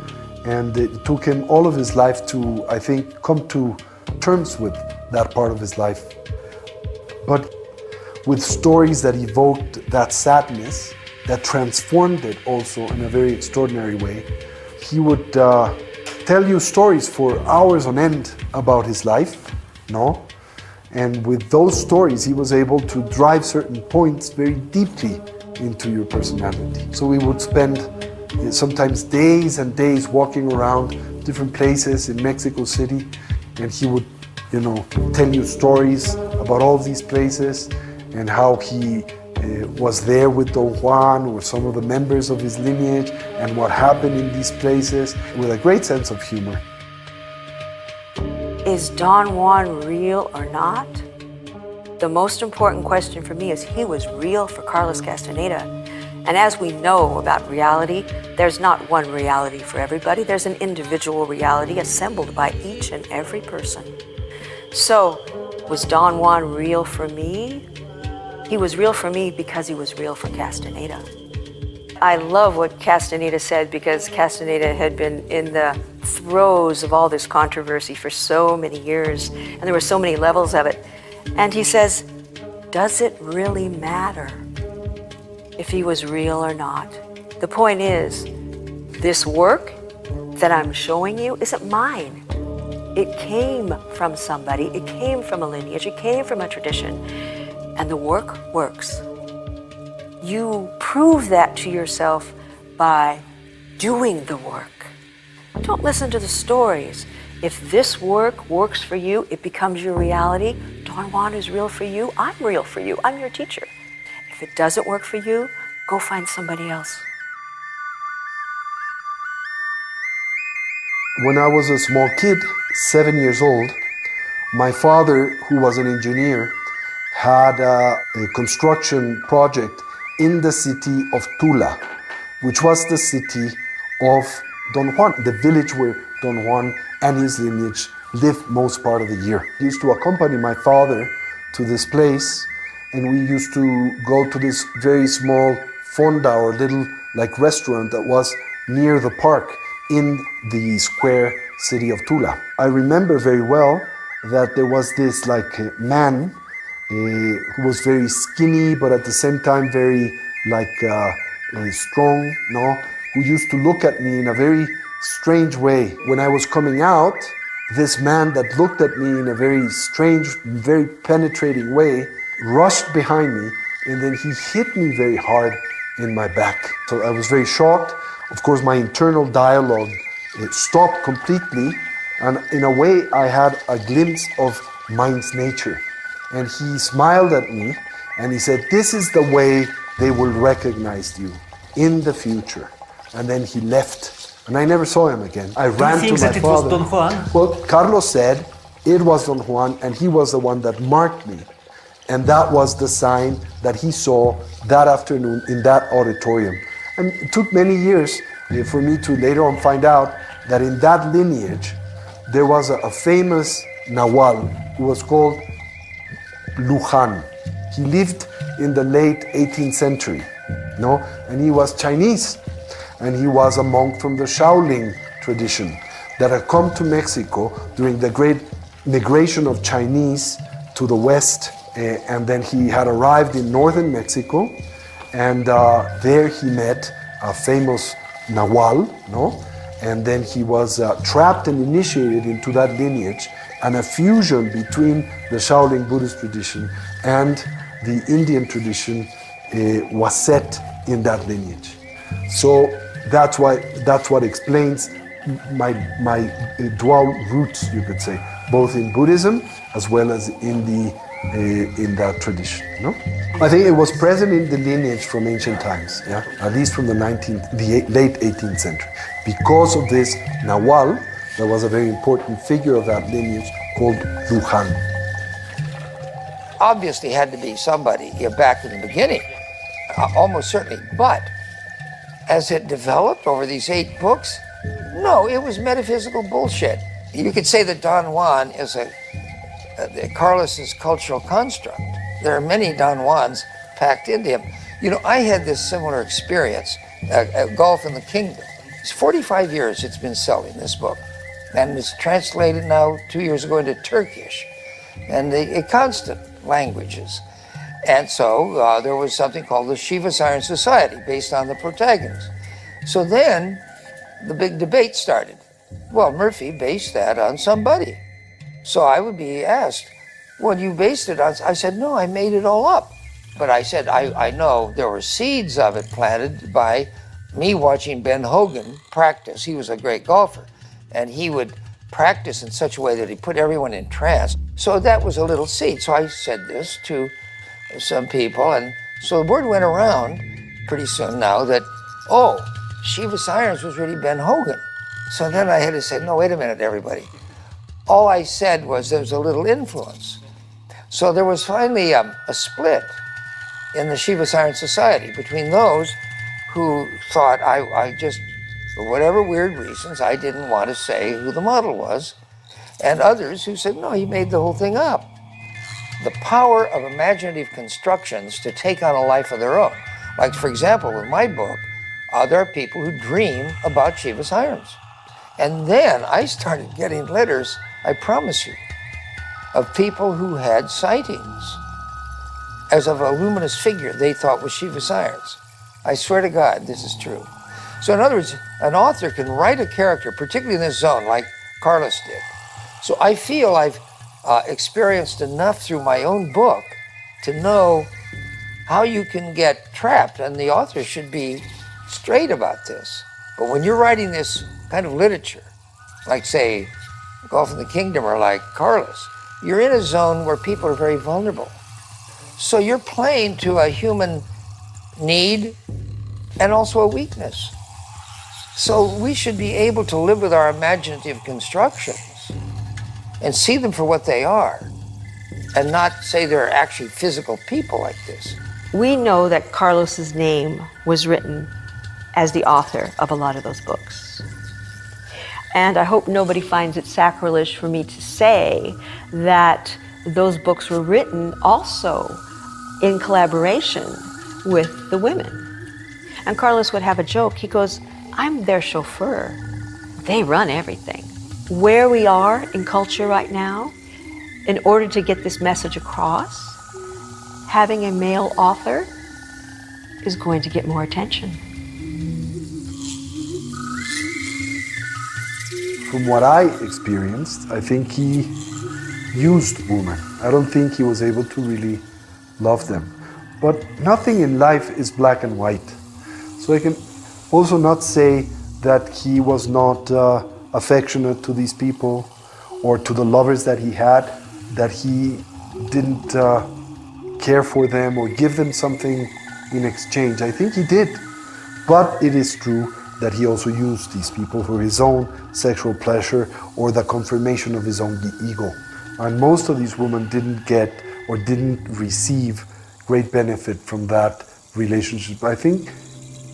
and it took him all of his life to, I think, come to terms with that part of his life. But with stories that evoked that sadness, that transformed it also in a very extraordinary way. He would tell you stories for hours on end about his life, no? And with those stories, he was able to drive certain points very deeply into your personality. So we would spend sometimes days and days walking around different places in Mexico City, and he would, tell you stories about all these places and how he was there with Don Juan or some of the members of his lineage and what happened in these places with a great sense of humor. Is Don Juan real or not? The most important question for me is he was real for Carlos Castaneda. And as we know about reality, there's not one reality for everybody. There's an individual reality assembled by each and every person. So, was Don Juan real for me? He was real for me because he was real for Castaneda. I love what Castaneda said because Castaneda had been in the throes of all this controversy for so many years, and there were so many levels of it. And he says, does it really matter if he was real or not? The point is, this work that I'm showing you isn't mine. It came from somebody, it came from a lineage, it came from a tradition, and the work works. You prove that to yourself by doing the work. Don't listen to the stories. If this work works for you, it becomes your reality. Don Juan is real for you, I'm real for you, I'm your teacher. If it doesn't work for you, go find somebody else. When I was a small kid, 7 years old, my father, who was an engineer, had a construction project in the city of Tula, which was the city of Don Juan, the village where Don Juan and his lineage lived most part of the year. He used to accompany my father to this place, and we used to go to this very small fonda or little restaurant that was near the park in the square city of Tula. I remember very well that there was this man who was very skinny, but at the same time very strong, who used to look at me in a very strange way. When I was coming out, this man that looked at me in a very strange, very penetrating way rushed behind me, and then he hit me very hard in my back. So I was very shocked. Of course, my internal dialogue stopped completely, and in a way I had a glimpse of mind's nature. And he smiled at me and he said, this is the way they will recognize you in the future. And then he left, and I never saw him again. I ran to my father. Do you think that it was Don Juan? Well, Carlos said it was Don Juan, and he was the one that marked me. And that was the sign that he saw that afternoon in that auditorium. And it took many years for me to later on find out that in that lineage, there was a famous Nahual who was called Luján. He lived in the late 18th century, and he was Chinese, and he was a monk from the Shaolin tradition that had come to Mexico during the great migration of Chinese to the West, and then he had arrived in northern Mexico, and there he met a famous Nahual, and then he was trapped and initiated into that lineage, and a fusion between the Shaolin Buddhist tradition and the Indian tradition was set in that lineage. So that's what explains my dual roots, you could say, both in Buddhism as well as in the in that tradition. No, I think it was present in the lineage from ancient times. Yeah, at least from the late 18th century. Because of this Nahual, there was a very important figure of that lineage called Luján. Obviously had to be somebody back in the beginning, almost certainly. But as it developed over these 8 books, no, it was metaphysical bullshit. You could say that Don Juan is Carlos's cultural construct. There are many Don Juans packed into him. You know, I had this similar experience at Golf in the Kingdom. It's 45 years it's been selling, this book. And it's translated now 2 years ago into Turkish and the constant languages. And so there was something called the Shiva Siren Society based on the protagonist. So then the big debate started. Well, Murphy based that on somebody. So I would be asked, well, you based it on, I said, no, I made it all up. But I said, I know there were seeds of it planted by me watching Ben Hogan practice. He was a great golfer, and he would practice in such a way that he put everyone in trance. So that was a little seed. So I said this to some people, and so the word went around pretty soon now that, oh, Shiva Sirens was really Ben Hogan. So then I had to say, no, wait a minute, everybody. All I said was there was a little influence. So there was finally a split in the Shiva Siren Society between those who thought I just, for whatever weird reasons, I didn't want to say who the model was, and others who said, no, he made the whole thing up. The power of imaginative constructions to take on a life of their own. Like, for example, with my book, there are people who dream about Shiva Sirens. And then I started getting letters, I promise you, of people who had sightings as of a luminous figure they thought was Shiva Sirens. I swear to God, this is true. So in other words, an author can write a character, particularly in this zone, like Carlus did. So I feel I've experienced enough through my own book to know how you can get trapped, and the author should be straight about this. But when you're writing this kind of literature, like, say, Golf in the Kingdom or like Carlus, you're in a zone where people are very vulnerable. So you're playing to a human need and also a weakness. So we should be able to live with our imaginative constructions and see them for what they are and not say they're actually physical people like this. We know that Carlos's name was written as the author of a lot of those books. And I hope nobody finds it sacrilege for me to say that those books were written also in collaboration with the women. And Carlos would have a joke. He goes, I'm their chauffeur. They run everything. Where we are in culture right now, in order to get this message across, having a male author is going to get more attention. From what I experienced, I think he used women. I don't think he was able to really love them. But nothing in life is black and white. So I can also not say that he was not affectionate to these people or to the lovers that he had, that he didn't care for them or give them something in exchange. I think he did. But it is true that he also used these people for his own sexual pleasure or the confirmation of his own ego. And most of these women didn't get or didn't receive great benefit from that relationship. I think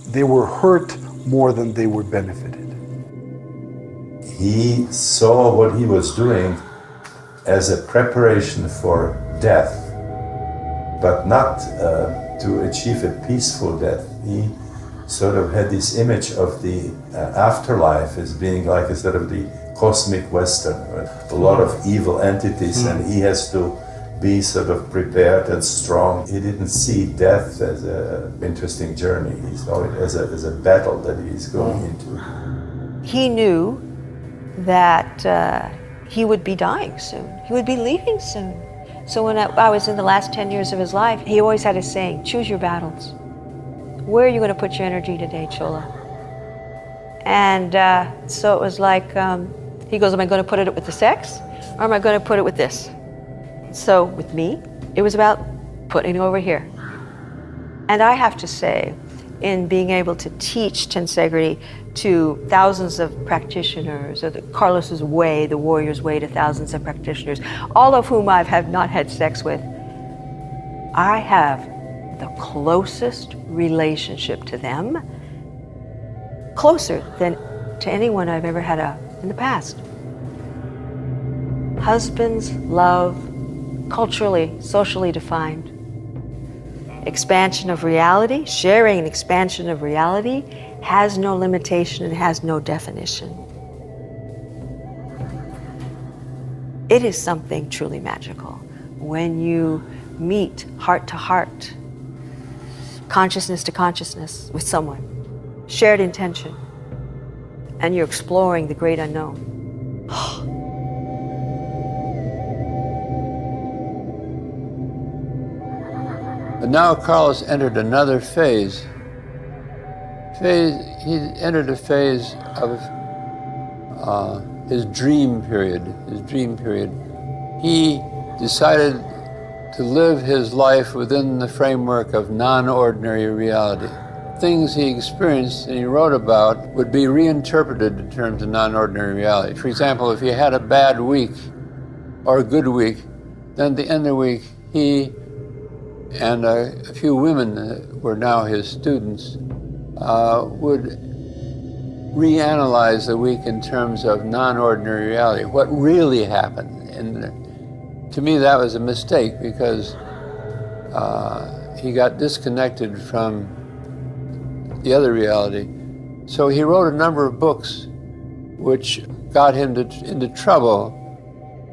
they were hurt more than they were benefited. He saw what he was doing as a preparation for death, but not to achieve a peaceful death. He sort of had this image of the afterlife as being like a sort of the cosmic Western, a lot of evil entities, and he has to be sort of prepared and strong. He didn't see death as an interesting journey. He saw it as a battle that he's going into. He knew that he would be dying soon. He would be leaving soon. So when I was in the last 10 years of his life, he always had a saying, choose your battles. Where are you going to put your energy today, Chola? And so it was like, he goes, am I going to put it with the sex, or am I going to put it with this? So with me, It was about putting it over here. And I have to say, in being able to teach tensegrity to thousands of practitioners, or the Kárlós's way, the warrior's way to thousands of practitioners, all of whom I have not had sex with, I have the closest relationship to them, closer than to anyone I've ever had in the past. Husbands, love, culturally, socially defined. Expansion of reality, sharing an expansion of reality has no limitation and has no definition. It is something truly magical when you meet heart to heart, consciousness to consciousness with someone, shared intention, and you're exploring the great unknown. But now Kárlós entered another phase. He entered a phase of his dream period. He decided to live his life within the framework of non-ordinary reality. Things he experienced and he wrote about would be reinterpreted in terms of non-ordinary reality. For example, if he had a bad week or a good week, then at the end of the week, he and a few women that were now his students would reanalyze the week in terms of non-ordinary reality, what really happened. And to me, that was a mistake because he got disconnected from the other reality. So he wrote a number of books which got him into trouble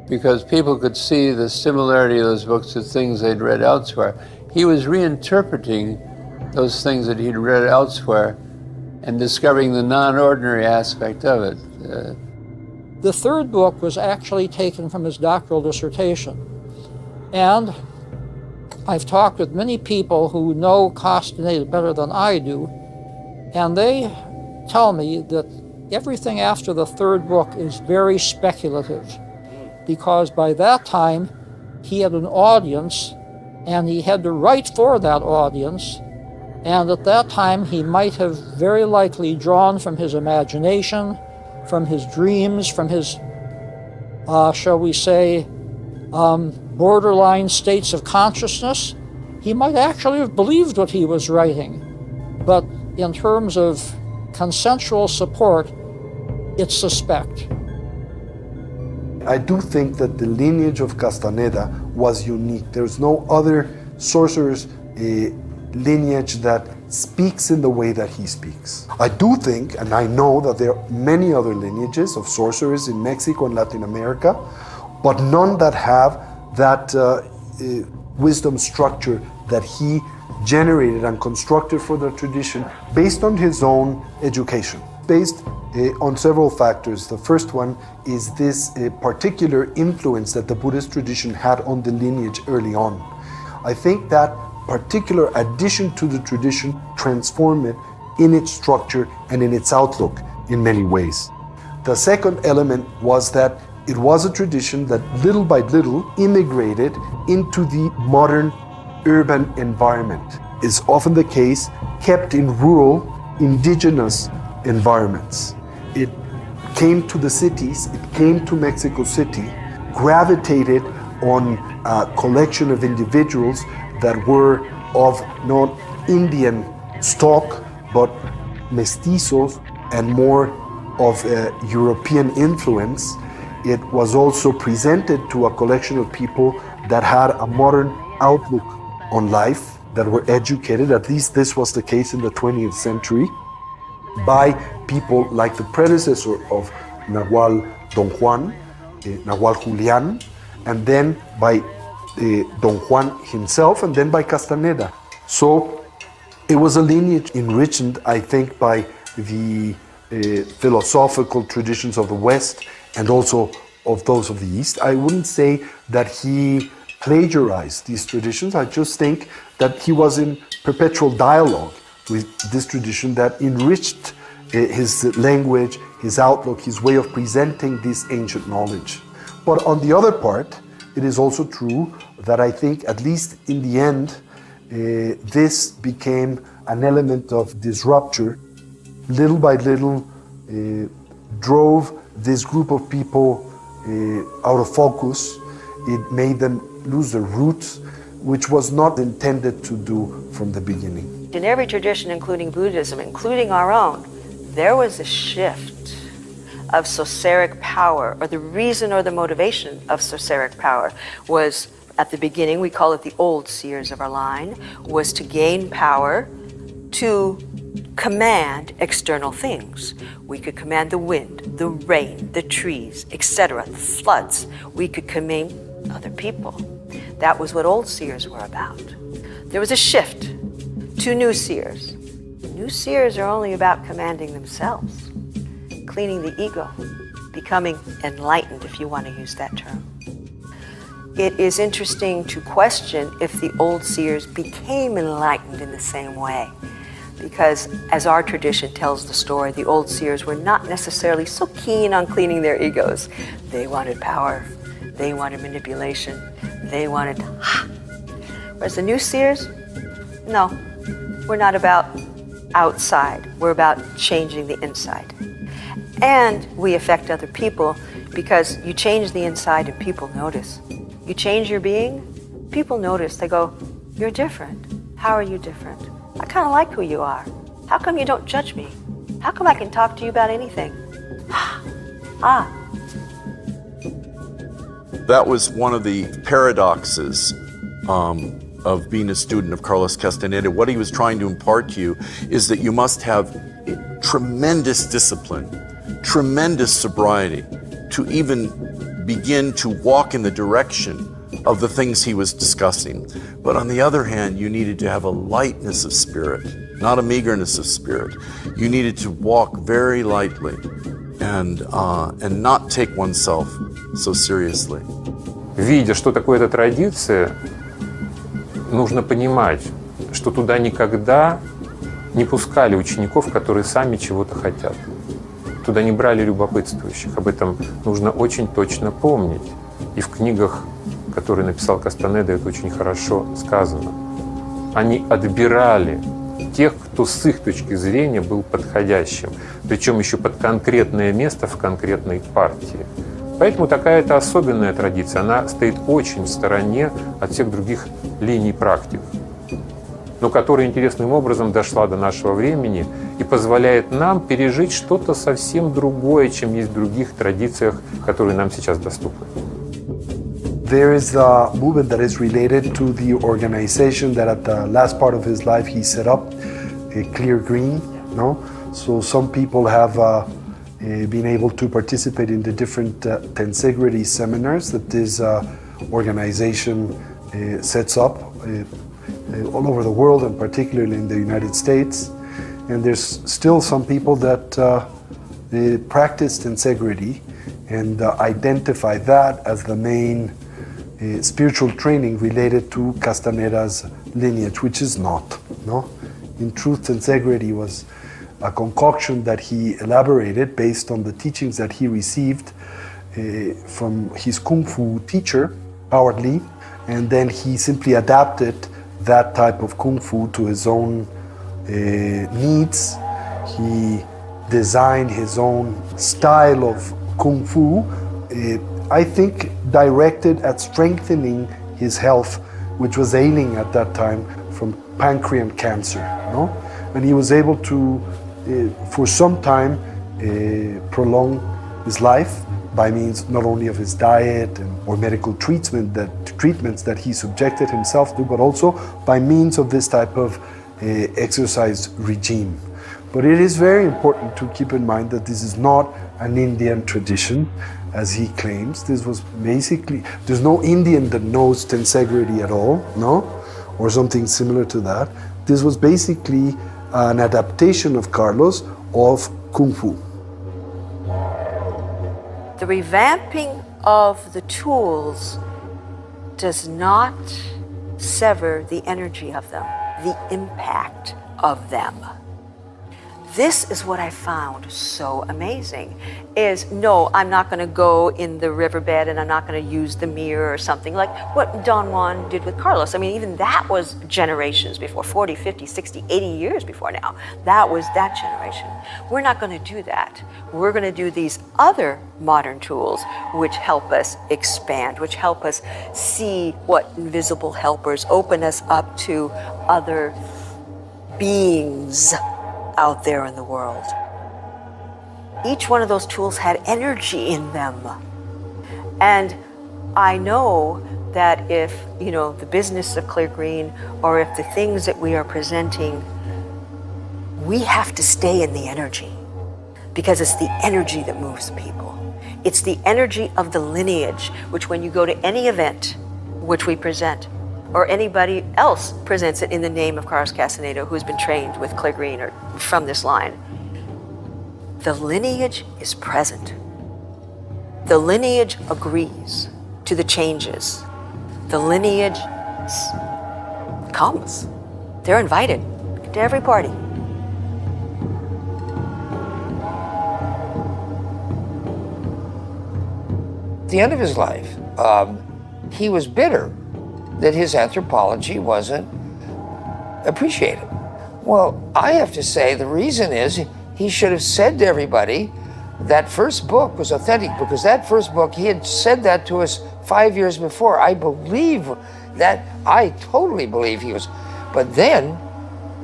because people could see the similarity of those books to things they'd read elsewhere. He was reinterpreting those things that he'd read elsewhere and discovering the non-ordinary aspect of it. The third book was actually taken from his doctoral dissertation. And I've talked with many people who know Castaneda better than I do, and they tell me that everything after the third book is very speculative, because by that time he had an audience and he had to write for that audience, and at that time he might have very likely drawn from his imagination, from his dreams, from his, shall we say, borderline states of consciousness. He might actually have believed what he was writing, but in terms of consensual support, it's suspect. I do think that the lineage of Castaneda was unique. There's no other sorcerer's lineage that speaks in the way that he speaks. I do think, and I know that there are many other lineages of sorcerers in Mexico and Latin America, but none that have that wisdom structure that he generated and constructed for the tradition based on his own education. Based on several factors. The first one is this particular influence that the Buddhist tradition had on the lineage early on. I think that particular addition to the tradition transformed it in its structure and in its outlook in many ways. The second element was that it was a tradition that little by little immigrated into the modern urban environment. Is often the case, kept in rural, indigenous environments. It came to the cities, it came to Mexico City, gravitated on a collection of individuals that were of not Indian stock, but mestizos and more of European influence. It was also presented to a collection of people that had a modern outlook on life, that were educated, at least this was the case in the 20th century, by people like the predecessor of Nahual Don Juan, Nahual Julián, and then by Don Juan himself, and then by Castaneda. So it was a lineage enriched, I think, by the philosophical traditions of the West and also of those of the East. I wouldn't say that he plagiarized these traditions. I just think that he was in perpetual dialogue with this tradition that enriched his language, his outlook, his way of presenting this ancient knowledge. But on the other part, it is also true that I think, at least in the end, this became an element of disruption. Little by little, drove this group of people out of focus. It made them lose their roots, which was not intended to do from the beginning. In every tradition, including Buddhism, including our own, there was a shift of sorceric power, or the reason or the motivation of sorceric power was, at the beginning, we call it the old seers of our line, was to gain power to command external things. We could command the wind, the rain, the trees, etc., the floods. We could command other people. That was what old seers were about. There was a shift to new seers. New seers are only about commanding themselves, cleaning the ego, becoming enlightened, if you want to use that term. It is interesting to question if the old seers became enlightened in the same way. Because as our tradition tells the story, the old seers were not necessarily so keen on cleaning their egos. They wanted power. They wanted manipulation. They wanted, whereas the new seers, no, we're not about outside. We're about changing the inside. And we affect other people because you change the inside and people notice. You change your being, people notice. They go, you're different. How are you different? I kind of like who you are. How come you don't judge me? How come I can talk to you about anything? That was one of the paradoxes of being a student of Carlos Castaneda. What he was trying to impart to you is that you must have tremendous discipline, tremendous sobriety to even begin to walk in the direction of the things he was discussing. But on the other hand, you needed to have a lightness of spirit, not a meagerness of spirit. You needed to walk very lightly and not take oneself so seriously. Видя, что такое эта традиция, нужно понимать, что туда никогда не пускали учеников, которые сами чего-то хотят. Туда не брали любопытствующих. Об этом нужно очень точно помнить. И в книгах, которые написал Кастанеда, это очень хорошо сказано. Они отбирали тех, кто с их точки зрения был подходящим, причем еще под конкретное место в конкретной партии. Поэтому такая-то особенная традиция, она стоит очень в стороне от всех других линий практик, но которая интересным образом дошла до нашего времени и позволяет нам пережить что-то совсем другое, чем есть в других традициях, которые нам сейчас доступны. There is a movement that is related to the organization that at the last part of his life he set up, Clear Green. No? So some people have been able to participate in the different tensegrity seminars that this organization sets up all over the world, and particularly in the United States. And there's still some people that practice tensegrity and identify that as the main spiritual training related to Castaneda's lineage, which is not. No? In truth, tensegrity was a concoction that he elaborated based on the teachings that he received from his Kung Fu teacher, Howard Lee, and then he simply adapted that type of Kung Fu to his own needs. He designed his own style of Kung Fu, I think directed at strengthening his health, which was ailing at that time from pancreatic cancer. No? And he was able to, for some time, prolong his life by means not only of his diet or medical treatments that he subjected himself to, but also by means of this type of exercise regime. But it is very important to keep in mind that this is not an Indian tradition, as he claims. This was basically, there's no Indian that knows tensegrity at all, no? Or something similar to that. This was basically an adaptation of Carlos of Kung Fu. The revamping of the tools does not sever the energy of them, the impact of them. This is what I found so amazing, is no, I'm not going to go in the riverbed and I'm not going to use the mirror or something like what Don Juan did with Carlos. I mean, even that was generations before, 40, 50, 60, 80 years before now. That was that generation. We're not going to do that. We're going to do these other modern tools which help us expand, which help us see what invisible helpers, open us up to other beings out there in the world. Each one of those tools had energy in them. And I know that if, the business of Clear Green, or if the things that we are presenting, we have to stay in the energy, because it's the energy that moves people. It's the energy of the lineage, which when you go to any event which we present, or anybody else presents it in the name of Carlos Castaneda, who's been trained with Clear Green or from this line, the lineage is present. The lineage agrees to the changes. The lineage comes. They're invited to every party. At the end of his life, he was bitter that his anthropology wasn't appreciated. Well, I have to say the reason is he should have said to everybody that first book was authentic, because that first book, he had said that to us 5 years before. I believe that, I totally believe he was. But then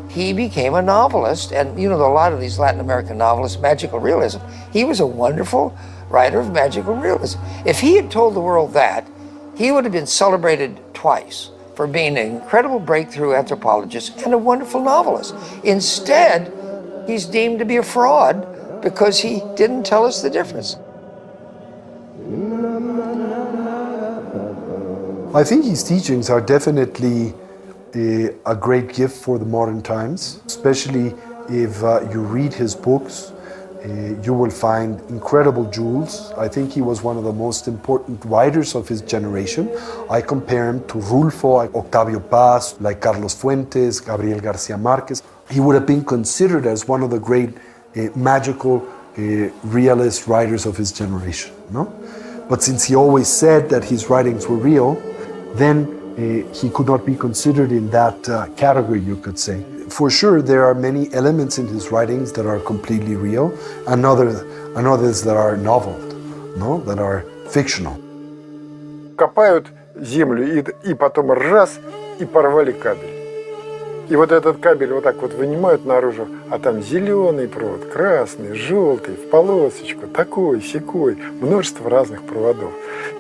he became a novelist, and a lot of these Latin American novelists, magical realism. He was a wonderful writer of magical realism. If he had told the world that, he would have been celebrated twice for being an incredible breakthrough anthropologist and a wonderful novelist. Instead, he's deemed to be a fraud because he didn't tell us the difference. I think his teachings are definitely a great gift for the modern times, especially if you read his books. You will find incredible jewels. I think he was one of the most important writers of his generation. I compare him to Rulfo, Octavio Paz, like Carlos Fuentes, Gabriel Garcia Marquez. He would have been considered as one of the great magical realist writers of his generation, no? But since he always said that his writings were real, then he could not be considered in that category, you could say. For sure, there are many elements in his writings that are completely real, and others that are novel, no? That are fictional. Копают землю и потом раз, и порвали кабель. И вот этот кабель вот так вот вынимают наружу, а там зеленый провод, красный, желтый, в полосочку, такой, сякой, множество разных проводов.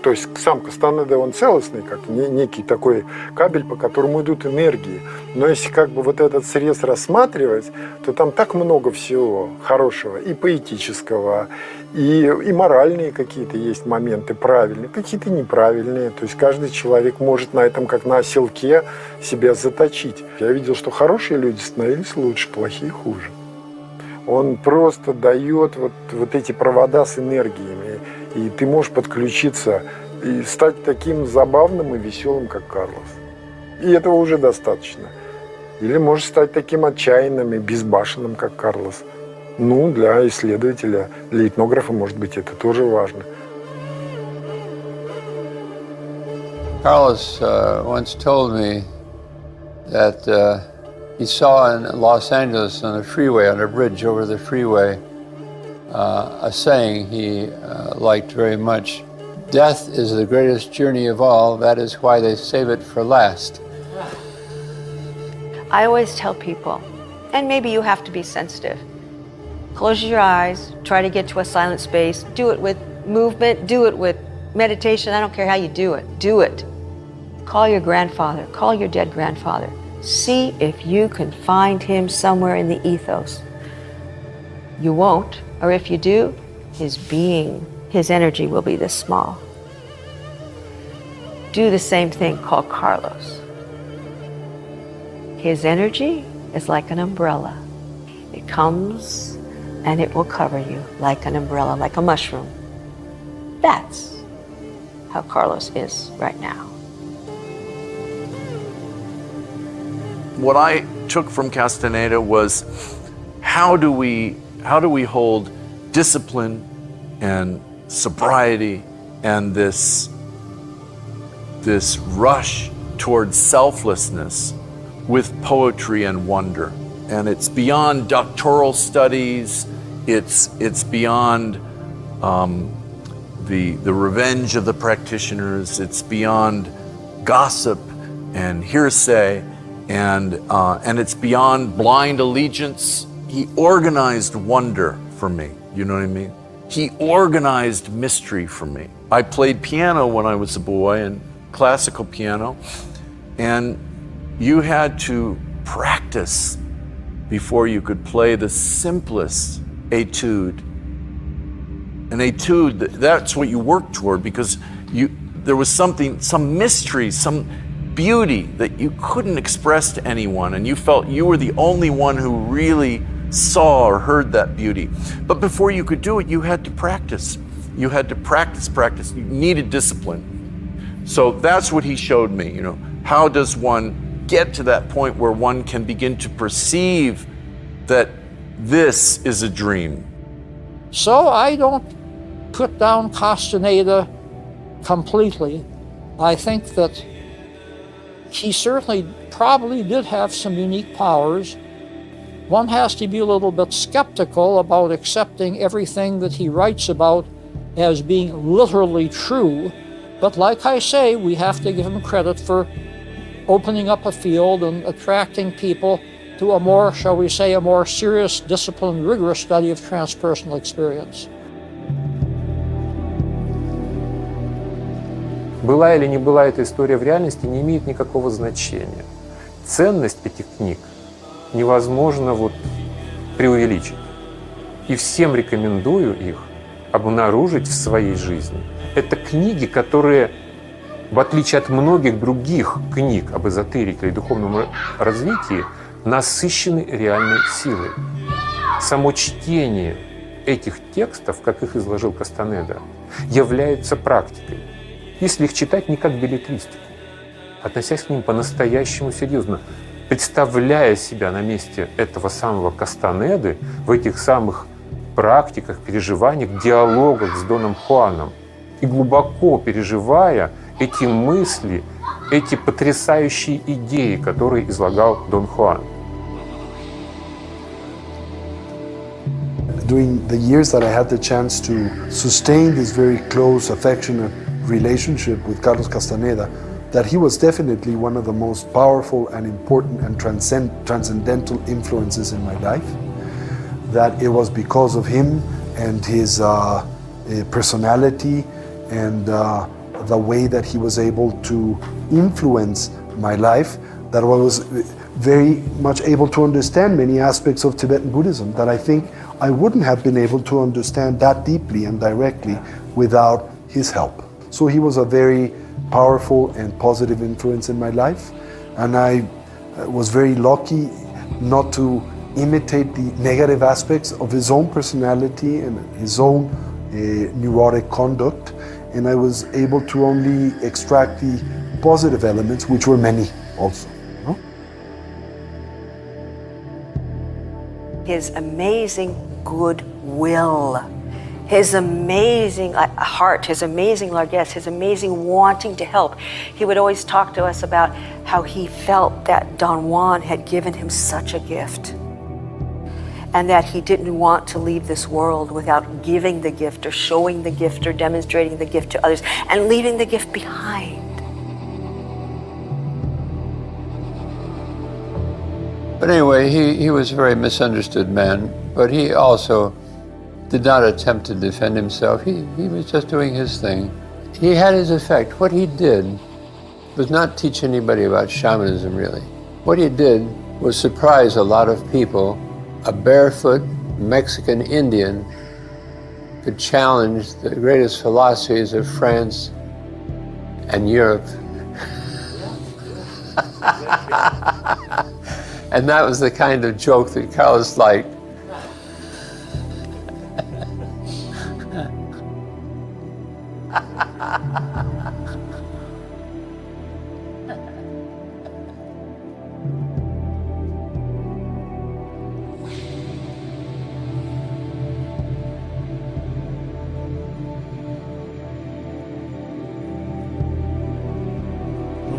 То есть сам Кастанеда, он целостный, как некий такой кабель, по которому идут энергии. Но если как бы вот этот срез рассматривать, то там так много всего хорошего, и поэтического, и моральные какие-то есть моменты правильные, какие-то неправильные. То есть каждый человек может на этом, как на оселке, себя заточить. Я видел, что хорошие люди становились лучше, плохие хуже. Он просто дает вот эти провода с энергиями, и ты можешь подключиться и стать таким забавным и веселым, как Карлос. И этого уже достаточно. Или можешь стать таким отчаянным и безбашенным, как Карлос. Ну, для исследователя, для этнографа, может быть, это тоже важно. Carlos once told me that he saw in Los Angeles on a freeway, on a bridge over the freeway, a saying he liked very much. Death is the greatest journey of all. That is why they save it for last. I always tell people, and maybe you have to be sensitive, close your eyes, try to get to a silent space, do it with movement, do it with meditation, I don't care how you do it. Call your grandfather, call your dead grandfather. See if you can find him somewhere in the ethos. You won't, or if you do, his being, his energy will be this small. Do the same thing, call Carlos. His energy is like an umbrella. It comes and it will cover you like an umbrella, like a mushroom. That's how Carlos is right now. What I took from Castaneda was how do we hold discipline and sobriety and this rush towards selflessness with poetry and wonder? And it's beyond doctoral studies. It's beyond the revenge of the practitioners. It's beyond gossip and hearsay, and it's beyond blind allegiance. He organized wonder for me. You know what I mean? He organized mystery for me. I played piano when I was a boy, and classical piano, and you had to practice before you could play the simplest etude. An etude, that's what you worked toward, because there was some mystery, some beauty that you couldn't express to anyone, and you felt you were the only one who really saw or heard that beauty. But before you could do it, you had to practice. You had to practice. You needed discipline. So that's what he showed me, you know. How does one get to that point where one can begin to perceive that this is a dream? So I don't put down Castaneda completely. I think that he certainly probably did have some unique powers. One has to be a little bit skeptical about accepting everything that he writes about as being literally true. But like I say, we have to give him credit for opening up a field and attracting people to a more, shall we say, a more serious, disciplined, rigorous study of transpersonal experience. Была или не была эта история в реальности, не имеет никакого значения. Ценность этих книг невозможно преувеличить. И всем рекомендую их обнаружить в своей жизни. Это книги, которые, в отличие от многих других книг об эзотерике или духовном развитии, насыщены реальной силой. Само чтение этих текстов, как их изложил Кастанеда, является практикой. Если их читать не как беллетристику, относясь к ним по-настоящему серьезно, представляя себя на месте этого самого Кастанеды в этих самых практиках, переживаниях, диалогах с Доном Хуаном и глубоко переживая эти мысли, эти потрясающие идеи, которые излагал Дон Хуан. During the years that I had the chance to sustain this very close, affectionate relationship with Carlos Castaneda, that he was definitely one of the most powerful and important and transcendental influences in my life. That it was because of him and his personality and the way that he was able to influence my life that I was very much able to understand many aspects of Tibetan Buddhism that I think I wouldn't have been able to understand that deeply and directly without his help. So he was a very powerful and positive influence in my life, and I was very lucky not to imitate the negative aspects of his own personality and his own neurotic conduct, and I was able to only extract the positive elements, which were many also. No? His amazing goodwill, his amazing heart, his amazing largesse, his amazing wanting to help. He would always talk to us about how he felt that Don Juan had given him such a gift, and that he didn't want to leave this world without giving the gift or showing the gift or demonstrating the gift to others and leaving the gift behind. But anyway, he was a very misunderstood man, but he also did not attempt to defend himself. He was just doing his thing. He had his effect. What he did was not teach anybody about shamanism, really. What he did was surprise a lot of people. A barefoot Mexican Indian could challenge the greatest philosophies of France and Europe. And that was the kind of joke that Carlos liked.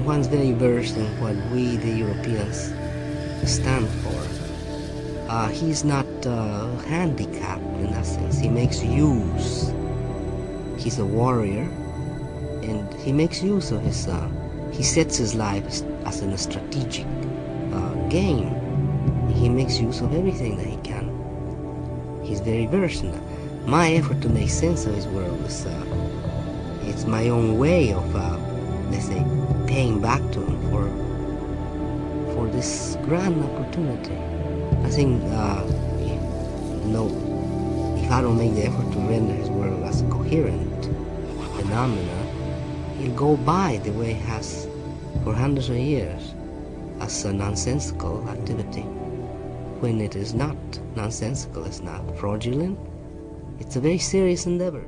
one's very versed in what we, the Europeans, stand for. He's not handicapped in that sense. He makes use. He's a warrior, and he makes use of his. He sets his life as in a strategic game. He makes use of everything that he can. He's very versed in that. My effort to make sense of his world is it's my own way of, let's say, paying back to him for this grand opportunity. I think, if I don't make the effort to render his world as a coherent phenomena, he'll go by the way it has for hundreds of years as a nonsensical activity. When it is not nonsensical, it's not fraudulent, it's a very serious endeavor.